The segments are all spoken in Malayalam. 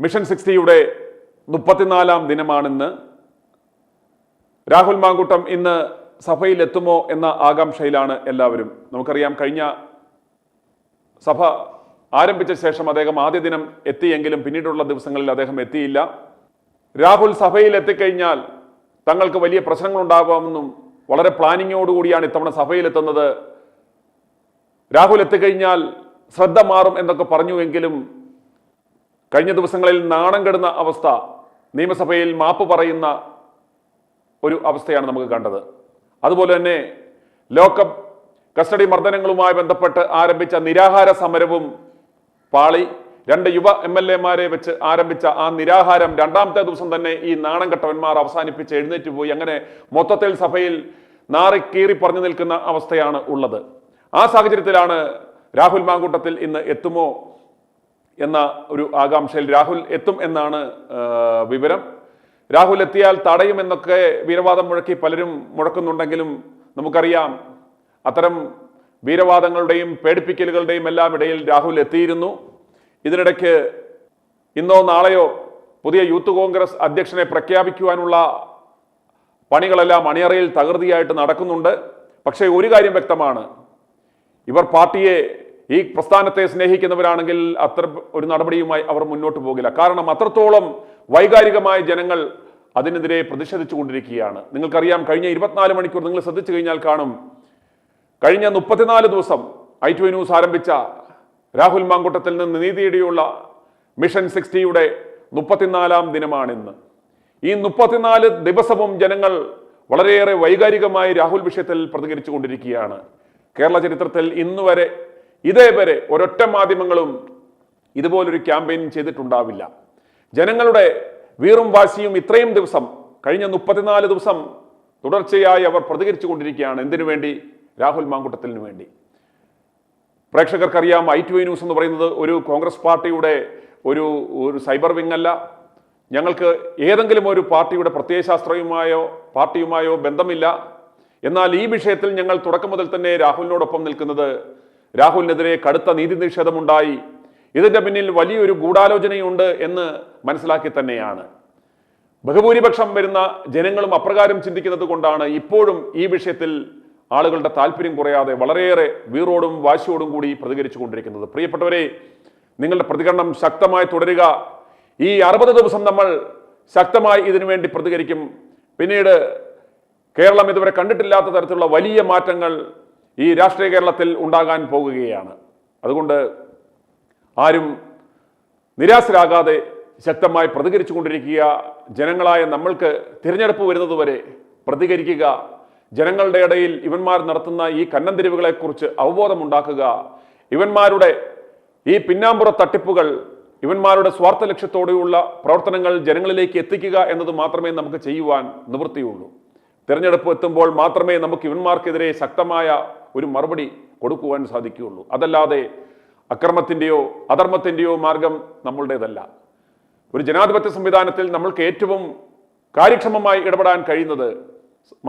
മിഷൻ 60യുടെ 34-ാം ദിനമാണിന്ന്. രാഹുൽ മാങ്കൂട്ടം ഇന്ന് സഭയിൽ എത്തുമോ എന്ന ആകാംക്ഷയിലാണ് എല്ലാവരും. നമുക്കറിയാം, കഴിഞ്ഞ സഭ ആരംഭിച്ച ശേഷം അദ്ദേഹം ആദ്യ ദിനം എത്തിയെങ്കിലും പിന്നീടുള്ള ദിവസങ്ങളിൽ അദ്ദേഹം എത്തിയില്ല. രാഹുൽ സഭയിൽ എത്തിക്കഴിഞ്ഞാൽ തങ്ങൾക്ക് വലിയ പ്രശ്നങ്ങൾ ഉണ്ടാകാമെന്നും വളരെ പ്ലാനിങ്ങോടുകൂടിയാണ് ഇത്തവണ സഭയിലെത്തുന്നത്. രാഹുൽ എത്തിക്കഴിഞ്ഞാൽ ശ്രദ്ധ മാറും എന്നൊക്കെ പറഞ്ഞുവെങ്കിലും കഴിഞ്ഞ ദിവസങ്ങളിൽ നാണം കെടുന്ന അവസ്ഥ, നിയമസഭയിൽ മാപ്പ് പറയുന്ന ഒരു അവസ്ഥയാണ് നമുക്ക് കണ്ടത്. അതുപോലെ തന്നെ ലോക്കപ്പ് കസ്റ്റഡി മർദ്ദനങ്ങളുമായി ബന്ധപ്പെട്ട് ആരംഭിച്ച നിരാഹാര സമരവും പാളി. 2 യുവ MLA-മാരെ വെച്ച് ആരംഭിച്ച ആ നിരാഹാരം രണ്ടാമത്തെ ദിവസം തന്നെ ഈ നാണം കെട്ടവന്മാർ അവസാനിപ്പിച്ച് എഴുന്നേറ്റ് പോയി. അങ്ങനെ മൊത്തത്തിൽ സഭയിൽ നാറിക്കീറി പറഞ്ഞു നിൽക്കുന്ന അവസ്ഥയാണ് ഉള്ളത്. ആ സാഹചര്യത്തിലാണ് രാഹുൽ മാങ്കൂട്ടത്തിൽ ഇന്ന് എത്തുമോ എന്ന ഒരു ആകാംക്ഷയിൽ. രാഹുൽ എത്തും എന്നാണ് വിവരം. രാഹുൽ എത്തിയാൽ തടയുമെന്നൊക്കെ വീരവാദം മുഴക്കി പലരും മുഴക്കുന്നുണ്ടെങ്കിലും നമുക്കറിയാം, അത്തരം വീരവാദങ്ങളുടെയും പേടിപ്പിക്കലുകളുടെയും എല്ലാം ഇടയിൽ രാഹുൽ എത്തിയിരുന്നു. ഇതിനിടയ്ക്ക് ഇന്നോ നാളെയോ പുതിയ യൂത്ത് കോൺഗ്രസ് അധ്യക്ഷനെ പ്രഖ്യാപിക്കുവാനുള്ള പണികളെല്ലാം അണിയറയിൽ തകൃതിയായിട്ട് നടക്കുന്നുണ്ട്. പക്ഷേ ഒരു കാര്യം വ്യക്തമാണ്, ഇവർ പാർട്ടിയെ, ഈ പ്രസ്ഥാനത്തെ സ്നേഹിക്കുന്നവരാണെങ്കിൽ അത്ര ഒരു നടപടിയുമായി അവർ മുന്നോട്ട് പോകില്ല. കാരണം അത്രത്തോളം വൈകാരികമായ ജനങ്ങൾ അതിനെതിരെ പ്രതിഷേധിച്ചു കൊണ്ടിരിക്കുകയാണ്. നിങ്ങൾക്കറിയാം, കഴിഞ്ഞ 24 മണിക്കൂർ നിങ്ങൾ ശ്രദ്ധിച്ചു കഴിഞ്ഞാൽ കാണും, കഴിഞ്ഞ 34 ദിവസം i2 ന്യൂസ് ആരംഭിച്ച രാഹുൽ മാങ്കൂട്ടത്തിൽ നിന്ന് നീതിയുടെയുള്ള മിഷൻ 60യുടെ 34-ാം ദിനമാണിന്ന്. ഈ 34 ദിവസവും ജനങ്ങൾ വളരെയേറെ വൈകാരികമായി രാഹുൽ വിഷയത്തിൽ പ്രതികരിച്ചു കൊണ്ടിരിക്കുകയാണ്. കേരള ചരിത്രത്തിൽ ഇന്നുവരെ ഇതേവരെ ഒരൊറ്റ മാധ്യമങ്ങളും ഇതുപോലൊരു ക്യാമ്പയിൻ ചെയ്തിട്ടുണ്ടാവില്ല. ജനങ്ങളുടെ വീറും വാശിയും ഇത്രയും ദിവസം, കഴിഞ്ഞ 34 ദിവസം തുടർച്ചയായി അവർ പ്രതികരിച്ചു കൊണ്ടിരിക്കുകയാണ്. എന്തിനു വേണ്ടി? രാഹുൽ മാങ്കൂട്ടത്തിന് വേണ്ടി. പ്രേക്ഷകർക്കറിയാം, i2 ന്യൂസ് എന്ന് പറയുന്നത് ഒരു കോൺഗ്രസ് പാർട്ടിയുടെ ഒരു സൈബർ വിങ് അല്ല. ഞങ്ങൾക്ക് ഏതെങ്കിലും ഒരു പാർട്ടിയുടെ പ്രത്യയശാസ്ത്രവുമായോ പാർട്ടിയുമായോ ബന്ധമില്ല. എന്നാൽ ഈ വിഷയത്തിൽ ഞങ്ങൾ തുടക്കം മുതൽ തന്നെ രാഹുലിനോടൊപ്പം നിൽക്കുന്നത്, രാഹുലിനെതിരെ കടുത്ത നീതി നിഷേധമുണ്ടായി, ഇതിന്റെ പിന്നിൽ വലിയൊരു ഗൂഢാലോചനയുണ്ട് എന്ന് മനസ്സിലാക്കി തന്നെയാണ്. ബഹുഭൂരിപക്ഷം വരുന്ന ജനങ്ങളും അപ്രകാരം ചിന്തിക്കുന്നത് കൊണ്ടാണ് ഇപ്പോഴും ഈ വിഷയത്തിൽ ആളുകളുടെ താല്പര്യം കുറയാതെ വളരെയേറെ വീറോടും വാശിയോടും കൂടി പ്രതികരിച്ചു കൊണ്ടിരിക്കുന്നത്. പ്രിയപ്പെട്ടവരെ, നിങ്ങളുടെ പ്രതികരണം ശക്തമായി തുടരുക. ഈ 60 ദിവസം നമ്മൾ ശക്തമായി ഇതിനു വേണ്ടി പ്രതികരിക്കും. പിന്നീട് കേരളം ഇതുവരെ കണ്ടിട്ടില്ലാത്ത തരത്തിലുള്ള വലിയ മാറ്റങ്ങൾ ഈ രാഷ്ട്രീയ കേരളത്തിൽ ഉണ്ടാകാൻ പോകുകയാണ്. അതുകൊണ്ട് ആരും നിരാശരാകാതെ ശക്തമായി പ്രതികരിച്ചു കൊണ്ടിരിക്കുക. ജനങ്ങളായ നമ്മൾക്ക് തിരഞ്ഞെടുപ്പ് വരുന്നതുവരെ പ്രതികരിക്കുക. ജനങ്ങളുടെ ഇടയിൽ ഇവന്മാർ നടത്തുന്ന ഈ കന്നന്തിരിവുകളെക്കുറിച്ച് അവബോധമുണ്ടാക്കുക. ഇവന്മാരുടെ ഈ പിന്നാമ്പുറ തട്ടിപ്പുകൾ, ഇവന്മാരുടെ സ്വാർത്ഥ ലക്ഷ്യത്തോടെയുള്ള പ്രവർത്തനങ്ങൾ ജനങ്ങളിലേക്ക് എത്തിക്കുക എന്നത് മാത്രമേ നമുക്ക് ചെയ്യുവാൻ നിവൃത്തിയുള്ളൂ. തിരഞ്ഞെടുപ്പ് എത്തുമ്പോൾ മാത്രമേ നമുക്ക് ഇവന്മാർക്കെതിരെ ശക്തമായ ഒരു മറുപടി കൊടുക്കുവാൻ സാധിക്കുകയുള്ളൂ. അതല്ലാതെ അക്രമത്തിൻ്റെയോ അധർമ്മത്തിൻ്റെയോ മാർഗം നമ്മളുടേതല്ല. ഒരു ജനാധിപത്യ സംവിധാനത്തിൽ നമ്മൾക്ക് ഏറ്റവും കാര്യക്ഷമമായി ഇടപെടാൻ കഴിയുന്നത്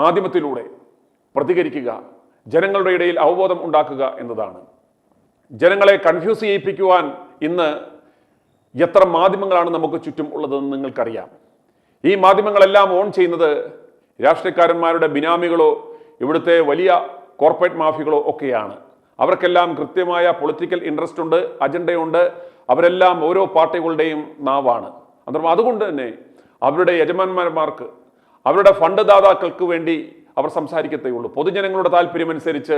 മാധ്യമത്തിലൂടെ പ്രതികരിക്കുക, ജനങ്ങളുടെ ഇടയിൽ അവബോധം ഉണ്ടാക്കുക എന്നതാണ്. ജനങ്ങളെ കൺഫ്യൂസ് ചെയ്യിപ്പിക്കുവാൻ ഇന്ന് എത്ര മാധ്യമങ്ങളാണ് നമുക്ക് ചുറ്റും ഉള്ളതെന്ന് നിങ്ങൾക്കറിയാം. ഈ മാധ്യമങ്ങളെല്ലാം ഓൺ ചെയ്യുന്നത് രാഷ്ട്രീയക്കാരന്മാരുടെ ബിനാമികളോ ഇവിടുത്തെ വലിയ കോർപ്പറേറ്റ് മാഫിയകളോ ഒക്കെയാണ്. അവർക്കെല്ലാം കൃത്യമായ പൊളിറ്റിക്കൽ ഇൻട്രസ്റ്റ് ഉണ്ട്, അജണ്ടയുണ്ട്. അവരെല്ലാം ഓരോ പാർട്ടികളുടെയും നാവാണ്. അതുകൊണ്ട് തന്നെ അവരുടെ യജമാനന്മാർക്ക്, അവരുടെ ഫണ്ട് ദാതാക്കൾക്ക് വേണ്ടി അവർ സംസാരിക്കത്തേ ഉള്ളൂ. പൊതുജനങ്ങളുടെ താല്പര്യമനുസരിച്ച്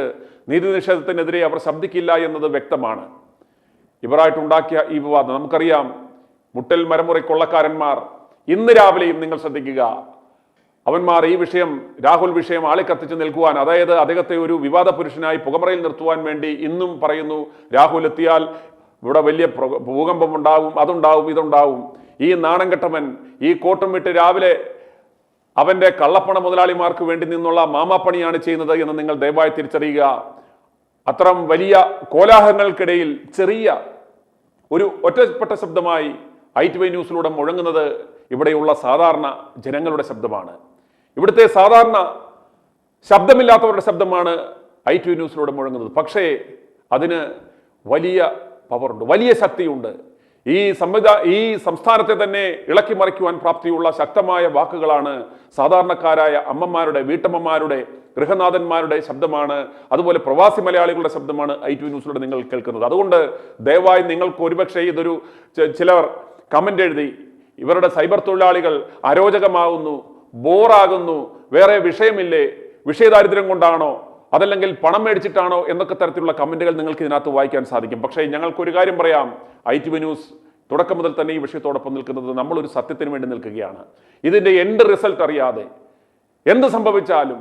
നീതി നിഷേധത്തിനെതിരെ അവർ ശബ്ദിക്കില്ല എന്നത് വ്യക്തമാണ്. ഇവരായിട്ടുണ്ടാക്കിയ ഈ വിവാദം നമുക്കറിയാം. മുട്ടൽ മരമുറി കൊള്ളക്കാരന്മാർ ഇന്ന് രാവിലെയും നിങ്ങൾ ശ്രദ്ധിക്കുക, അവന്മാർ ഈ വിഷയം, രാഹുൽ വിഷയം ആളിക്കത്തിച്ച് നിൽക്കുവാൻ, അതായത് അദ്ദേഹത്തെ ഒരു വിവാദ പുരുഷനായി പുകമറയിൽ നിർത്തുവാൻ വേണ്ടി ഇന്നും പറയുന്നു, രാഹുൽ എത്തിയാൽ ഇവിടെ വലിയ ഭൂകമ്പം ഉണ്ടാവും, അതുണ്ടാവും, ഇതുണ്ടാവും. ഈ നാണം കെട്ടവൻ ഈ കോട്ടും വിട്ട് രാവിലെ അവന്റെ കള്ളപ്പണ മുതലാളിമാർക്ക് വേണ്ടി നിന്നുള്ള മാമാപ്പണിയാണ് ചെയ്യുന്നത് എന്ന് നിങ്ങൾ ദയവായി തിരിച്ചറിയുക. അത്തരം വലിയ കോലാഹലങ്ങൾക്കിടയിൽ ചെറിയ ഒരു ഒറ്റപ്പെട്ട ശബ്ദമായി i2 ന്യൂസിലൂടെ മുഴങ്ങുന്നത് ഇവിടെയുള്ള സാധാരണ ജനങ്ങളുടെ ശബ്ദമാണ്. ഇവിടുത്തെ സാധാരണ ശബ്ദമില്ലാത്തവരുടെ ശബ്ദമാണ് i2 ന്യൂസിലൂടെ മുഴങ്ങുന്നത്. പക്ഷേ അതിന് വലിയ പവറുണ്ട്, വലിയ ശക്തിയുണ്ട്. ഈ സംസ്ഥാനത്തെ തന്നെ ഇളക്കി മറിക്കുവാൻ പ്രാപ്തിയുള്ള ശക്തമായ വാക്കുകളാണ് സാധാരണക്കാരായ അമ്മമാരുടെ, വീട്ടമ്മമാരുടെ, ഗൃഹനാഥന്മാരുടെ ശബ്ദമാണ്, അതുപോലെ പ്രവാസി മലയാളികളുടെ ശബ്ദമാണ് ITV ന്യൂസിലൂടെ നിങ്ങൾ കേൾക്കുന്നത്. അതുകൊണ്ട് ദയവായി നിങ്ങൾക്ക് ഒരുപക്ഷെ ഇതൊരു ചിലർ കമന്റ് എഴുതി ഇവരുടെ സൈബർ തൊഴിലാളികൾ അരോചകമാകുന്നു, ബോറാകുന്നു, വേറെ വിഷയമില്ലേ, വിഷയദാരിദ്ര്യം കൊണ്ടാണോ, അതല്ലെങ്കിൽ പണം മേടിച്ചിട്ടാണോ എന്നൊക്കെ തരത്തിലുള്ള കമന്റുകൾ നിങ്ങൾക്ക് ഇതിനകത്ത് വായിക്കാൻ സാധിക്കും. പക്ഷേ ഞങ്ങൾക്കൊരു കാര്യം പറയാം, ITV ന്യൂസ് തുടക്കം മുതൽ തന്നെ ഈ വിഷയത്തോടൊപ്പം നിൽക്കുന്നത് നമ്മളൊരു സത്യത്തിന് വേണ്ടി നിൽക്കുകയാണ്. ഇതിന്റെ എൻഡ് റിസൾട്ട് അറിയാതെ എന്ത് സംഭവിച്ചാലും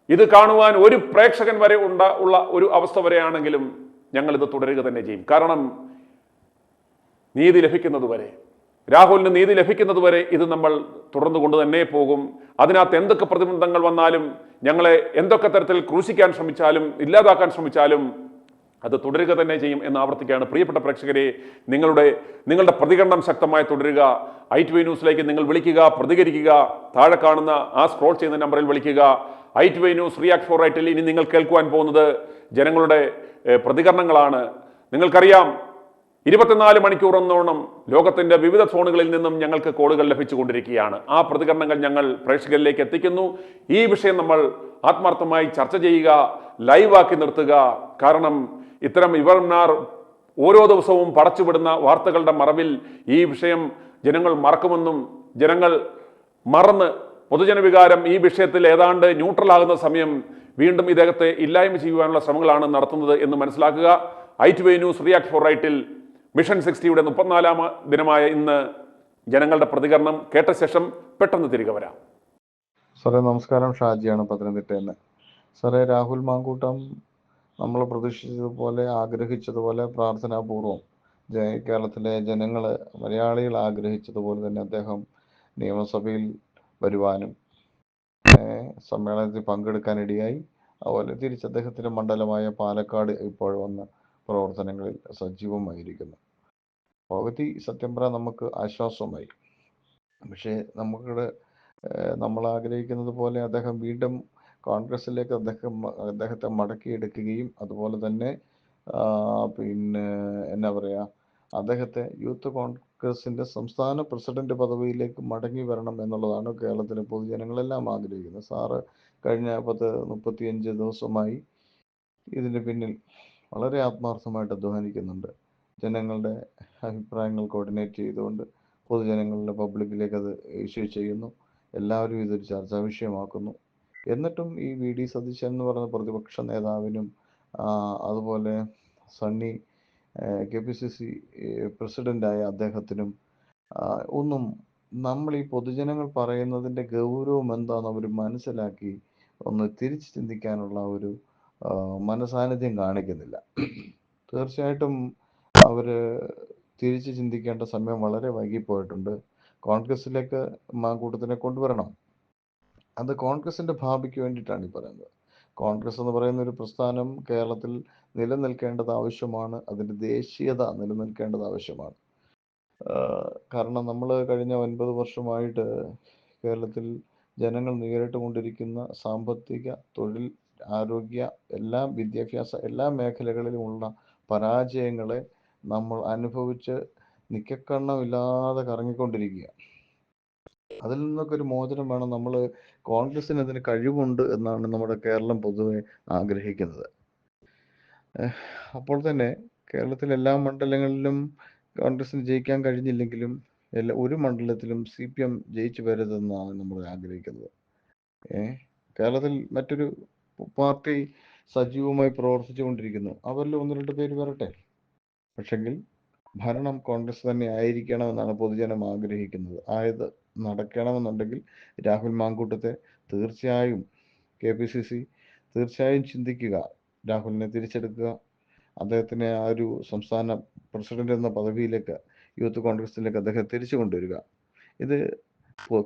ഇത് കാണുവാൻ ഒരു പ്രേക്ഷകൻ വരെ ഉള്ള ഒരു അവസ്ഥ വരെയാണെങ്കിലും ഞങ്ങൾ ഇത് തുടരുക തന്നെ ചെയ്യും. കാരണം നീതി ലഭിക്കുന്നതുവരെ, രാഹുലിന് നീതി ലഭിക്കുന്നതുവരെ ഇത് നമ്മൾ തുടർന്നു കൊണ്ട് തന്നെ പോകും. അതിനകത്ത് എന്തൊക്കെ പ്രതിബന്ധങ്ങൾ വന്നാലും, ഞങ്ങളെ എന്തൊക്കെ തരത്തിൽ ക്രൂശിക്കാൻ ശ്രമിച്ചാലും, ഇല്ലാതാക്കാൻ ശ്രമിച്ചാലും അത് തുടരുക തന്നെ ചെയ്യും എന്ന് ആവർത്തിക്കുകയാണ്. പ്രിയപ്പെട്ട പ്രേക്ഷകരെ, നിങ്ങളുടെ പ്രതികരണം ശക്തമായി തുടരുക. ITV ന്യൂസിലേക്ക് നിങ്ങൾ വിളിക്കുക, പ്രതികരിക്കുക. താഴെ കാണുന്ന ആ സ്ക്രോൾ ചെയ്യുന്ന നമ്പറിൽ വിളിക്കുക. ITV ന്യൂസ് റിയാക്ട് ഫോർ റൈറ്റിൽ ഇനി നിങ്ങൾ കേൾക്കുവാൻ പോകുന്നത് ജനങ്ങളുടെ പ്രതികരണങ്ങളാണ്. നിങ്ങൾക്കറിയാം, 24 മണിക്കൂർ എന്നോണം ലോകത്തിന്റെ വിവിധ സോണുകളിൽ നിന്നും ഞങ്ങൾക്ക് കോളുകൾ ലഭിച്ചുകൊണ്ടിരിക്കുകയാണ്. ആ പ്രതികരണങ്ങൾ ഞങ്ങൾ പ്രേക്ഷകരിലേക്ക് എത്തിക്കുന്നു. ഈ വിഷയം നമ്മൾ ആത്മാർത്ഥമായി ചർച്ച ചെയ്യുക, ലൈവാക്കി നിർത്തുക. കാരണം ഇത്തരം ഇവർമാർ ഓരോ ദിവസവും പടച്ചുവിടുന്ന വാർത്തകളുടെ മറവിൽ ഈ വിഷയം ജനങ്ങൾ മറക്കുമെന്നും, ജനങ്ങൾ മറന്ന് പൊതുജനവികാരം ഈ വിഷയത്തിൽ ഏതാണ്ട് ന്യൂട്രലാകുന്ന സമയം വീണ്ടും ഇദ്ദേഹത്തെ ഇല്ലായ്മ ചെയ്യുവാനുള്ള ശ്രമങ്ങളാണ് നടത്തുന്നത് എന്ന് മനസ്സിലാക്കുക. ITV ന്യൂസ് റിയാക്ട് ഫോർ റൈറ്റിൽ മിഷൻ 60യുടെ 34ാം ദിനമായ ഇന്ന് ജനങ്ങളുടെ പ്രതികരണം കേട്ട ശേഷം പെട്ടെന്ന് തിരികെ വരാം. സാറേ നമസ്കാരം, ഷാജിയാണ് പത്തനംതിട്ടയിൽ. സാറേ, രാഹുൽ മാങ്കൂട്ടം നമ്മൾ പ്രതീക്ഷിച്ചതുപോലെ, ആഗ്രഹിച്ചതുപോലെ പ്രാർത്ഥനാപൂർവം കേരളത്തിലെ ജനങ്ങൾ, മലയാളികൾ ആഗ്രഹിച്ചതുപോലെ തന്നെ അദ്ദേഹം നിയമസഭയിൽ വരുവാനും സമ്മേളനത്തിൽ പങ്കെടുക്കാനിടയായി. അതുപോലെ തിരിച്ച് അദ്ദേഹത്തിൻ്റെ മണ്ഡലമായ പാലക്കാട് ഇപ്പോൾ വന്ന് പ്രവർത്തനങ്ങളിൽ സജീവമായിരിക്കുന്നു. പകുതി സത്യം പറയാൻ നമുക്ക് ആശ്വാസമായി. പക്ഷേ നമ്മൾ ആഗ്രഹിക്കുന്നത് പോലെ അദ്ദേഹം വീണ്ടും കോൺഗ്രസിലേക്ക് അദ്ദേഹത്തെ മടക്കിയെടുക്കുകയും അതുപോലെ തന്നെ എന്നാ പറയുക, അദ്ദേഹത്തെ യൂത്ത് കോൺഗ്രസിൻ്റെ സംസ്ഥാന പ്രസിഡന്റ് പദവിയിലേക്ക് മടങ്ങി വരണം എന്നുള്ളതാണ് കേരളത്തിലെ പൊതുജനങ്ങളെല്ലാം ആഗ്രഹിക്കുന്നത്. സാറ് കഴിഞ്ഞ 35 ദിവസമായി ഇതിന് പിന്നിൽ വളരെ ആത്മാർത്ഥമായിട്ട് അധ്വാനിക്കുന്നുണ്ട്. ജനങ്ങളുടെ അഭിപ്രായങ്ങൾ കോർഡിനേറ്റ് ചെയ്തുകൊണ്ട് പൊതുജനങ്ങളുടെ പബ്ലിക്കിലേക്ക് അത് ഇഷ്യൂ ചെയ്യുന്നു. എല്ലാവരും ഇതൊരു ചർച്ചാ വിഷയമാക്കുന്നു. എന്നിട്ടും ഈ VD സതീശൻ എന്ന് പറയുന്ന പ്രതിപക്ഷ നേതാവിനും അതുപോലെ സണ്ണി KPCC പ്രസിഡൻ്റായ അദ്ദേഹത്തിനും ഒന്നും നമ്മൾ ഈ പൊതുജനങ്ങൾ പറയുന്നതിൻ്റെ ഗൗരവം എന്താണെന്ന് അവർ മനസ്സിലാക്കി ഒന്ന് തിരിച്ച് ചിന്തിക്കാനുള്ള ഒരു മനസാന്നിധ്യം കാണിക്കുന്നില്ല. തീർച്ചയായിട്ടും അവർ തിരിച്ച് ചിന്തിക്കേണ്ട സമയം വളരെ വൈകിപ്പോയിട്ടുണ്ട്. കോൺഗ്രസിലേക്ക് മാങ്കൂട്ടത്തിനെ കൊണ്ടുവരണം. അത് കോൺഗ്രസിൻ്റെ ഭാവിക്ക് വേണ്ടിയിട്ടാണ് ഈ പറയുന്നത്. കോൺഗ്രസ് എന്ന് പറയുന്ന ഒരു പ്രസ്ഥാനം കേരളത്തിൽ നിലനിൽക്കേണ്ടത് ആവശ്യമാണ്. അതിൻ്റെ ദേശീയത നിലനിൽക്കേണ്ടത് ആവശ്യമാണ്. കാരണം നമ്മൾ കഴിഞ്ഞ 9 വർഷമായിട്ട് കേരളത്തിൽ ജനങ്ങൾ നേരിട്ട് കൊണ്ടിരിക്കുന്ന സാമ്പത്തിക, തൊഴിൽ, ആരോഗ്യ, വിദ്യാഭ്യാസ എല്ലാ മേഖലകളിലുമുള്ള പരാജയങ്ങളെ നമ്മൾ അനുഭവിച്ച് നിക്കക്കണ്ണമില്ലാതെ കറങ്ങിക്കൊണ്ടിരിക്കുക. അതിൽ നിന്നൊക്കെ ഒരു മോചനം വേണം. നമ്മൾ കോൺഗ്രസിന് അതിന് കഴിവുണ്ട് എന്നാണ് നമ്മുടെ കേരളം പൊതുവെ ആഗ്രഹിക്കുന്നത്. അപ്പോൾ തന്നെ കേരളത്തിലെ എല്ലാ മണ്ഡലങ്ങളിലും കോൺഗ്രസിന് ജയിക്കാൻ കഴിഞ്ഞില്ലെങ്കിലും ഒരു മണ്ഡലത്തിലും CPM ജയിച്ചു വരരുതെന്നാണ് നമ്മൾ ആഗ്രഹിക്കുന്നത്. കേരളത്തിൽ മറ്റൊരു പാർട്ടി സജീവമായി പ്രവർത്തിച്ചുകൊണ്ടിരിക്കുന്നു. അവരിൽ 1-2 പേര് വരട്ടെ. പക്ഷെങ്കിൽ ഭരണം കോൺഗ്രസ് തന്നെ ആയിരിക്കണമെന്നാണ് പൊതുജനം ആഗ്രഹിക്കുന്നത്. ആയത് നടക്കണമെന്നുണ്ടെങ്കിൽ രാഹുൽ മാങ്കൂട്ടത്തെ തീർച്ചയായും KPCC തീർച്ചയായും ചിന്തിക്കുക. രാഹുലിനെ തിരിച്ചെടുക്കുക. അദ്ദേഹത്തിനെ ആ ഒരു സംസ്ഥാന പ്രസിഡന്റ് എന്ന പദവിയിലേക്ക്, യൂത്ത് കോൺഗ്രസിലേക്ക് അദ്ദേഹം തിരിച്ചു കൊണ്ടുവരിക. ഇത്